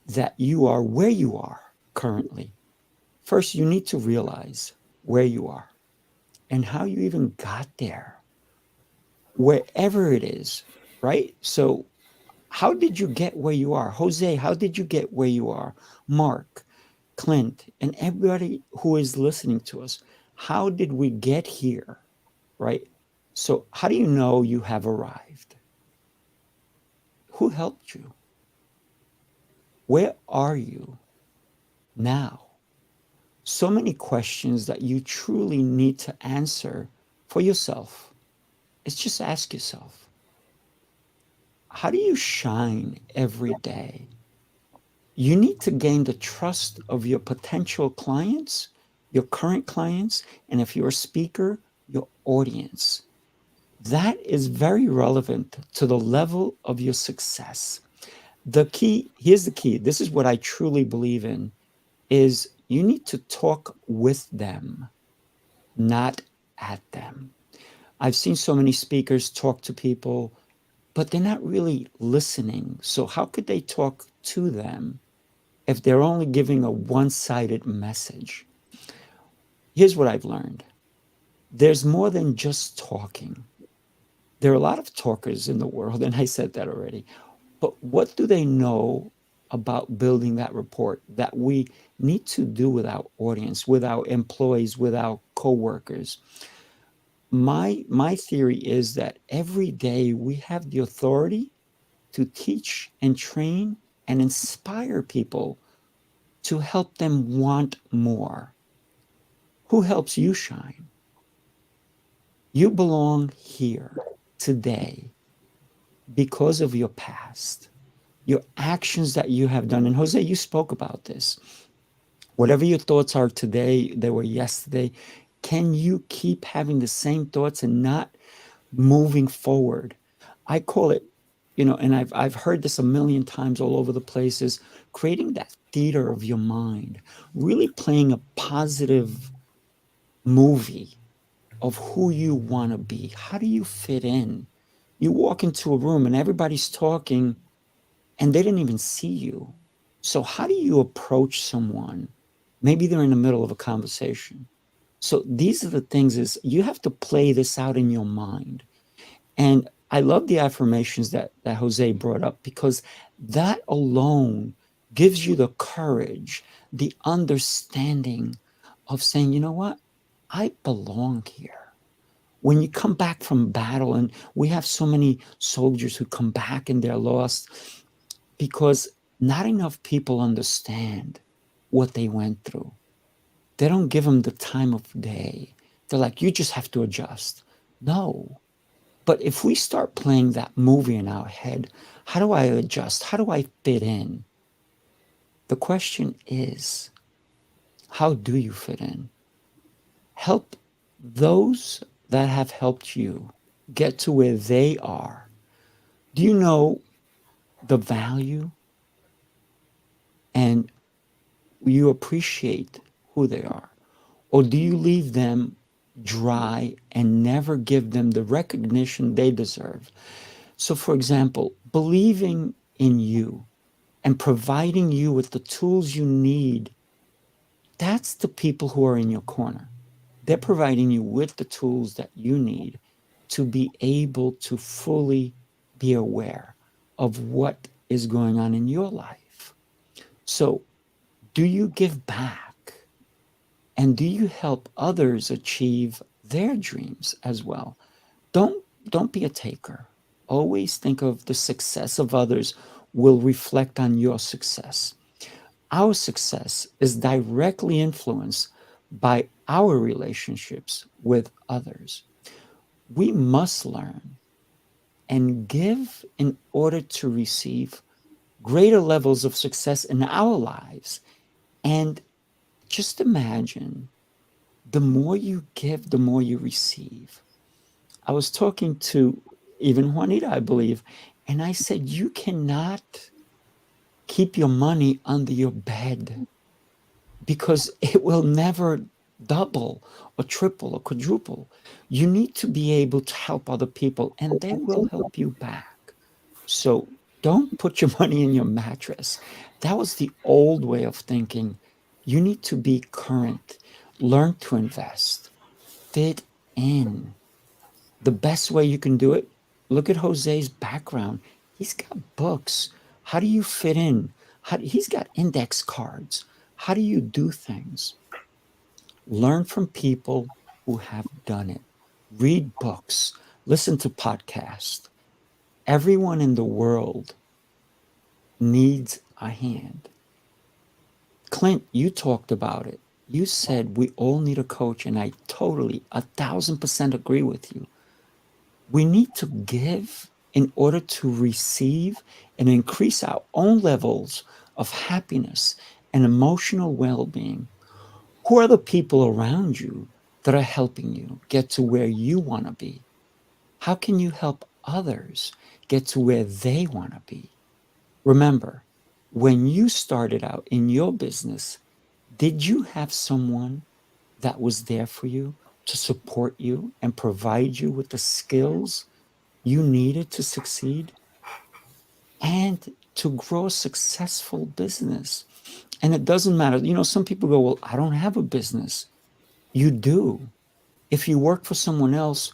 B: that you are where you are currently. First, you need to realize where you are and how you even got there, wherever it is, right? So, how did you get where you are? Jose, how did you get where you are? Mark, Clint, and everybody who is listening to us, how did we get here, right? So, how do you know you have arrived? Who helped you? Where are you now? So many questions that you truly need to answer for yourself. It's just ask yourself, how do you shine every day? You need to gain the trust of your potential clients, your current clients, and if you're a speaker, your audience. That is very relevant to the level of your success. The key, here's the key. This is what I truly believe in, is you need to talk with them, not at them. I've seen so many speakers talk to people, but they're not really listening. So how could they talk to them if they're only giving a one-sided message? Here's what I've learned. There's more than just talking. There are a lot of talkers in the world, and I said that already. But what do they know about building that rapport that we need to do with our audience, with our employees, with our coworkers? My theory is that every day we have the authority to teach and train and inspire people to help them want more. Who helps you shine? You belong here today because of your past, your actions that you have done. And Jose, you spoke about this. Whatever your thoughts are today, they were yesterday. Can you keep having the same thoughts and not moving forward? I call it, and I've heard this a million times all over the places, creating that theater of your mind, really playing a positive movie of who you want to be. How do you fit in? You walk into a room and everybody's talking and they didn't even see you. So how do you approach someone? Maybe they're in the middle of a conversation. So these are the things, is you have to play this out in your mind. And I love the affirmations that Jose brought up, because that alone gives you the courage, the understanding of saying, you know what? I belong here. When you come back from battle, and we have so many soldiers who come back and they're lost because not enough people understand what they went through. They don't give them the time of day. They're like, you just have to adjust. No. But if we start playing that movie in our head, how do I adjust? How do I fit in? The question is, how do you fit in? Help those that have helped you get to where they are. Do you know the value, and you appreciate who they are? Or do you leave them dry and never give them the recognition they deserve? So, for example, believing in you and providing you with the tools you need, that's the people who are in your corner. They're providing you with the tools that you need to be able to fully be aware of what is going on in your life. So, do you give back? And do you help others achieve their dreams as well? Don't be a taker. Always think of the success of others will reflect on your success. Our success is directly influenced by our relationships with others. We must learn and give in order to receive greater levels of success in our lives. And just imagine, the more you give, the more you receive. I was talking to even Juanita, I believe, and I said, you cannot keep your money under your bed, because it will never double or triple or quadruple. You need to be able to help other people, and they will help you back. So don't put your money in your mattress. That was the old way of thinking. You need to be current, learn to invest, fit in. The best way you can do it, look at Jose's background. He's got books. How do you fit in? He's got index cards. How do you do things? Learn from people who have done it. Read books. Listen to podcasts. Everyone in the world needs a hand. Clint, you talked about it. You said we all need a coach, and I totally, 1,000% agree with you. We need to give in order to receive and increase our own levels of happiness and emotional well-being. Who are the people around you that are helping you get to where you want to be? How can you help others get to where they want to be? Remember, when you started out in your business, did you have someone that was there for you to support you and provide you with the skills you needed to succeed and to grow a successful business? And it doesn't matter. Some people go, well, I don't have a business. You do. If you work for someone else,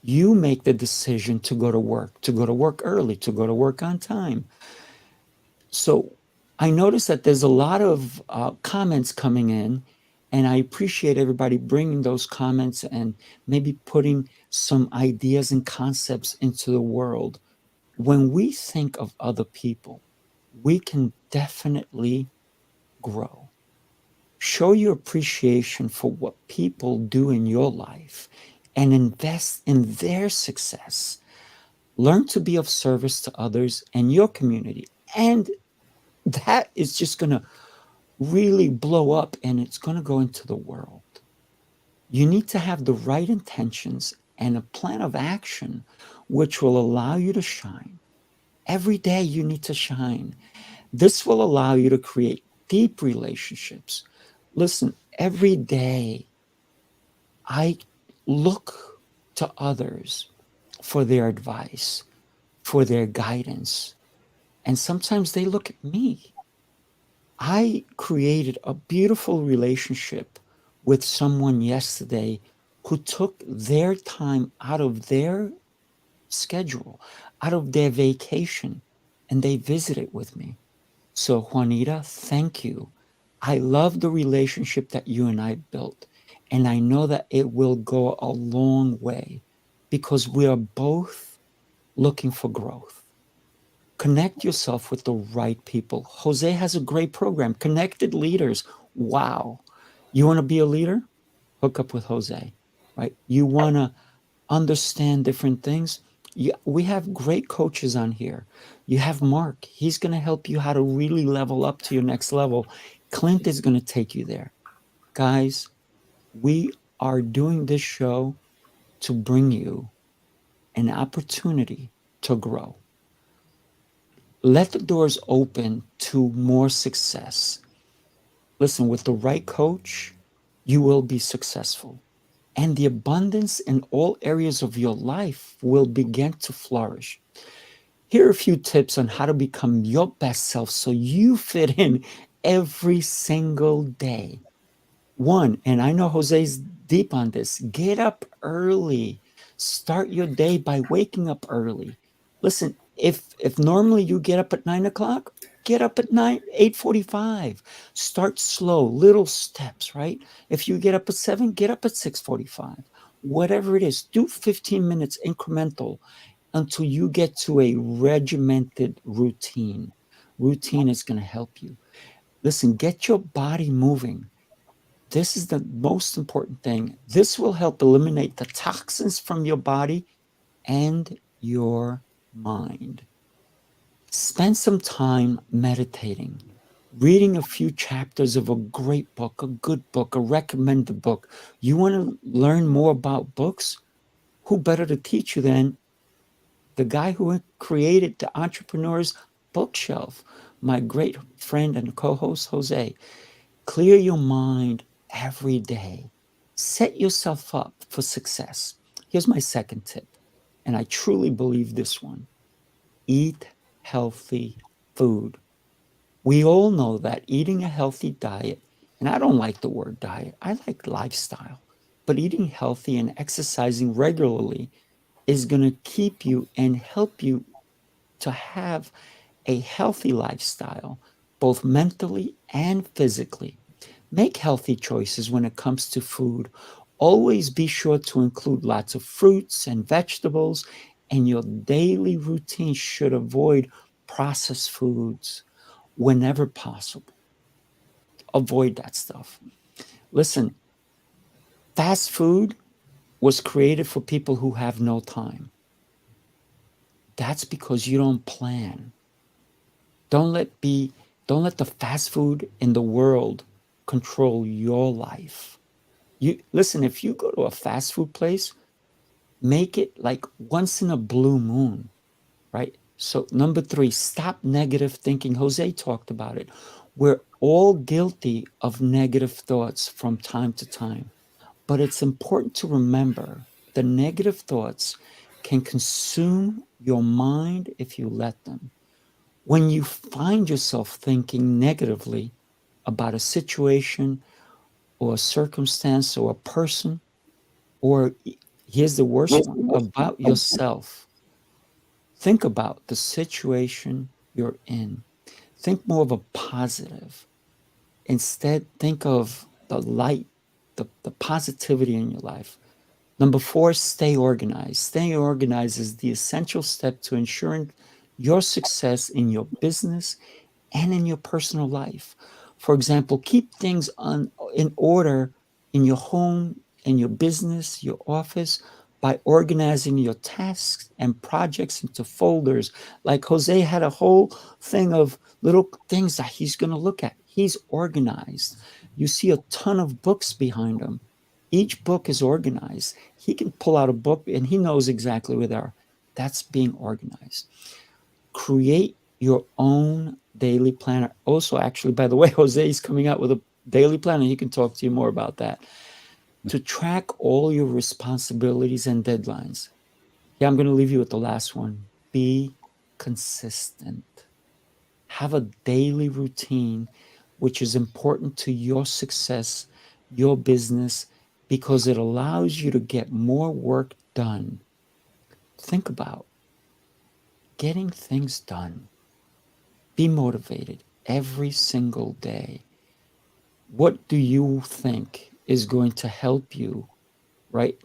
B: you make the decision to go to work early, to go to work on time. So I noticed that there's a lot of comments coming in, and I appreciate everybody bringing those comments and maybe putting some ideas and concepts into the world. When we think of other people, we can definitely grow. Show your appreciation for what people do in your life and invest in their success. Learn to be of service to others and your community. And that is just going to really blow up, and it's going to go into the world. You need to have the right intentions and a plan of action which will allow you to shine. Every day you need to shine. This will allow you to create deep relationships. Listen, every day I look to others for their advice, for their guidance, and sometimes they look at me. I created a beautiful relationship with someone yesterday who took their time out of their schedule, out of their vacation, and they visited with me. So, Juanita, thank you. I love the relationship that you and I built, and I know that it will go a long way because we are both looking for growth. Connect yourself with the right people. Jose has a great program, Connected Leaders. Wow. You want to be a leader? Hook up with Jose, right? You want to understand different things? We have great coaches on here. You have Mark. He's going to help you how to really level up to your next level. Clint is going to take you there. Guys, we are doing this show to bring you an opportunity to grow. Let the doors open to more success. Listen, with the right coach, you will be successful. And the abundance in all areas of your life will begin to flourish. Here are a few tips on how to become your best self so you fit in every single day. One, and I know Jose's deep on this, get up early. Start your day by waking up early. Listen, if normally you get up at 9 o'clock, get up at 8:45. Start slow, little steps, right? If you get up at 7, get up at 6:45. Whatever it is, do 15 minutes incremental until you get to a regimented routine. Routine is going to help you. Listen, get your body moving. This is the most important thing. This will help eliminate the toxins from your body and your mind. Spend some time meditating, reading a few chapters of a great book, a good book, a recommended book. You want to learn more about books? Who better to teach you than the guy who created the Entrepreneur's Bookshelf? my great friend and co-host Jose, clear your mind every day. Set yourself up for success. Here's my second tip, and I truly believe this one. Eat healthy food. We all know that eating a healthy diet, and I don't like the word diet, I like lifestyle, but eating healthy and exercising regularly is going to keep you and help you to have a healthy lifestyle, both mentally and physically. Make healthy choices when it comes to food. Always be sure to include lots of fruits and vegetables, and your daily routine should avoid processed foods whenever possible. Avoid that stuff. Listen, fast food was created for people who have no time. That's because you don't plan. Don't let the fast food in the world control your life. You listen, if you go to a fast food place, make it like once in a blue moon, right? So number 3, stop negative thinking. Jose talked about it. We're all guilty of negative thoughts from time to time, but it's important to remember the negative thoughts can consume your mind if you let them. When you find yourself thinking negatively about a situation or a circumstance or a person, or here's the worst one, about yourself, think about the situation you're in. Think more of a positive. Instead, think of the light, the positivity in your life. Number 4, stay organized. Staying organized is the essential step to ensuring your success in your business and in your personal life. For example, keep things in order in your home, in your business, your office, by organizing your tasks and projects into folders. Like Jose had a whole thing of little things that he's going to look at. He's organized. You see a ton of books behind him. Each book is organized. He can pull out a book and he knows exactly where they are. That's being organized. Create your own daily planner. Also, actually, by the way, Jose is coming out with a daily planner. He can talk to you more about that. To track all your responsibilities and deadlines. Yeah, I'm going to leave you with the last one. Be consistent. Have a daily routine, which is important to your success, your business, because it allows you to get more work done. Think about getting things done. Be motivated every single day. What do you think is going to help you, right?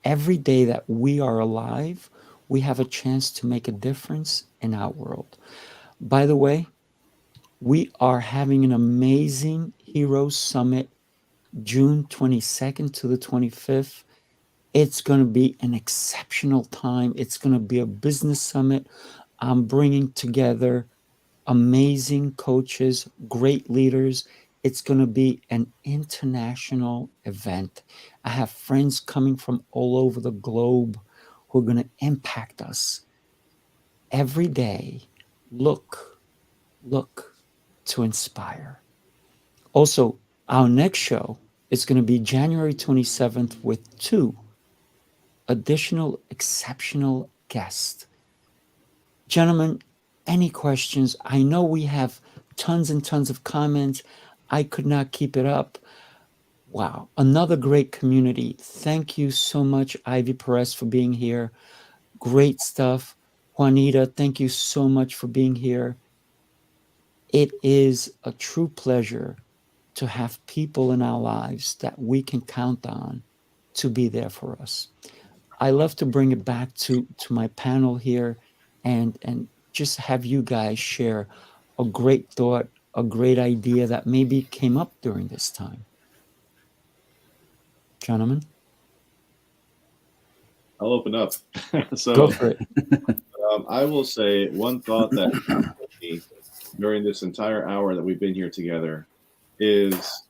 B: Every day that we are alive, we have a chance to make a difference in our world. By the way, we are having an amazing Heroes Summit, June 22nd to the 25th. It's going to be an exceptional time. It's going to be a business summit. I'm bringing together amazing coaches, great leaders. It's going to be an international event. I have friends coming from all over the globe who are going to impact us. Every day, look to inspire. Also, our next show is going to be January 27th with 2 additional exceptional guests. Gentlemen, any questions? I know we have tons and tons of comments. I could not keep it up. Wow, another great community. Thank you so much, Ivy Perez, for being here. Great stuff. Juanita, thank you so much for being here. It is a true pleasure to have people in our lives that we can count on to be there for us. I love to bring it back to my panel here and just have you guys share a great thought, a great idea that maybe came up during this time. Gentlemen?
C: I'll open up.
B: Go for it.
C: I will say one thought that me during this entire hour that we've been here together is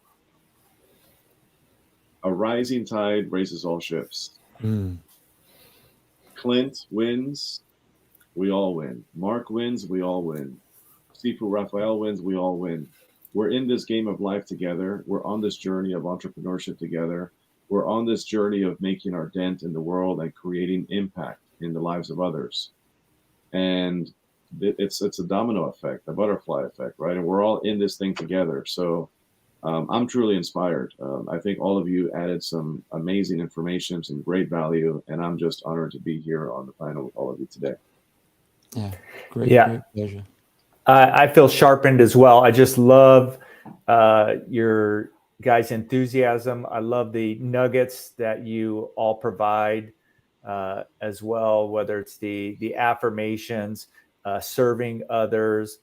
C: a rising tide raises all ships. Clint wins, we all win. Mark wins, we all win. Sifu Raphael wins, we all win. We're in this game of life together. We're on this journey of entrepreneurship together. We're on this journey of making our dent in the world and creating impact in the lives of others. And it's a domino effect, a butterfly effect, right? And we're all in this thing together. So I'm truly inspired. I think all of you added some amazing information, some great value, and I'm just honored to be here on the panel with all of you today.
B: Yeah, great pleasure.
D: I feel sharpened as well. I just love your guys' enthusiasm. I love the nuggets that you all provide as well, whether it's the affirmations, serving others,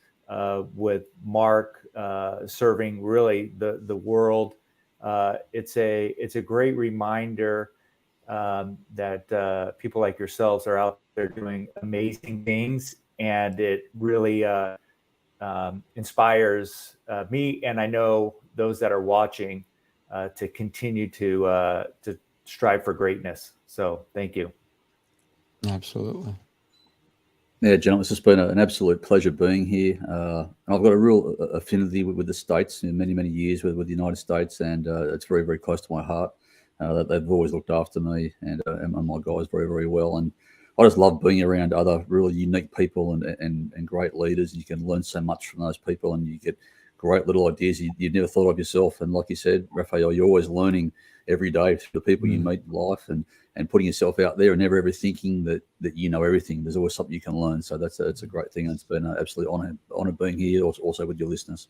D: with Mark serving really the world. It's a great reminder that people like yourselves are out there doing amazing things, and it really inspires me, and I know those that are watching to continue to strive for greatness. So thank you.
B: Absolutely.
E: Yeah, gentlemen, it's just been an absolute pleasure being here. And I've got a real affinity with the States in many, many years with the United States, and it's very, very close to my heart. They've always looked after me and my guys very, very well. And I just love being around other really unique people and great leaders. You can learn so much from those people, and you get great little ideas you'd never thought of yourself. And like you said, Raphael, you're always learning every day through the people you meet in life, and putting yourself out there, and never ever thinking that you know everything. There's always something you can learn. So that's a great thing. And it's been an absolute honor being here, also with your listeners.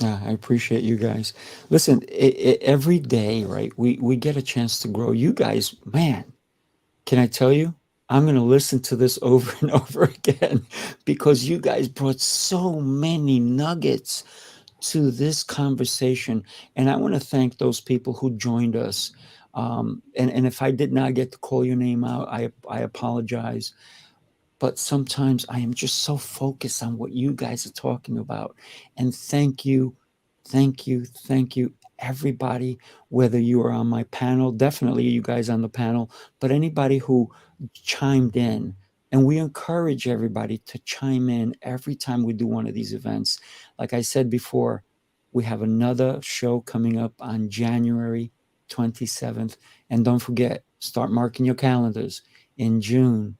B: I appreciate you guys. Listen, every day, right, we get a chance to grow. You guys, man, can I tell you, I'm going to listen to this over and over again, because you guys brought so many nuggets to this conversation. And I want to thank those people who joined us. And if I did not get to call your name out, I apologize. But sometimes I am just so focused on what you guys are talking about. And thank you, everybody, whether you are on my panel, definitely you guys on the panel, but anybody who chimed in. And we encourage everybody to chime in every time we do one of these events. Like I said before, we have another show coming up on January 27th. And don't forget, start marking your calendars. In June,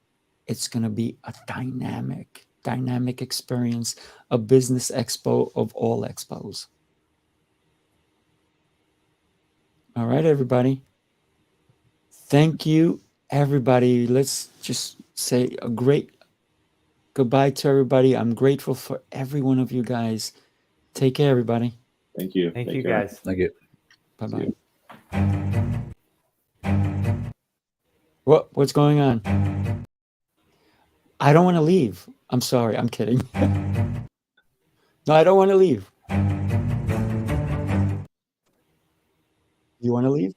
B: it's going to be a dynamic experience, a business expo of all expos. All right, everybody. Thank you, everybody. Let's just say a great goodbye to everybody. I'm grateful for every one of you guys. Take care, everybody.
C: Thank you.
D: Thank
C: Take
D: you,
C: care.
D: guys.
E: Thank you.
B: Bye-bye. What's going on? I don't want to leave. I'm sorry. I'm kidding. No, I don't want to leave. You want to leave?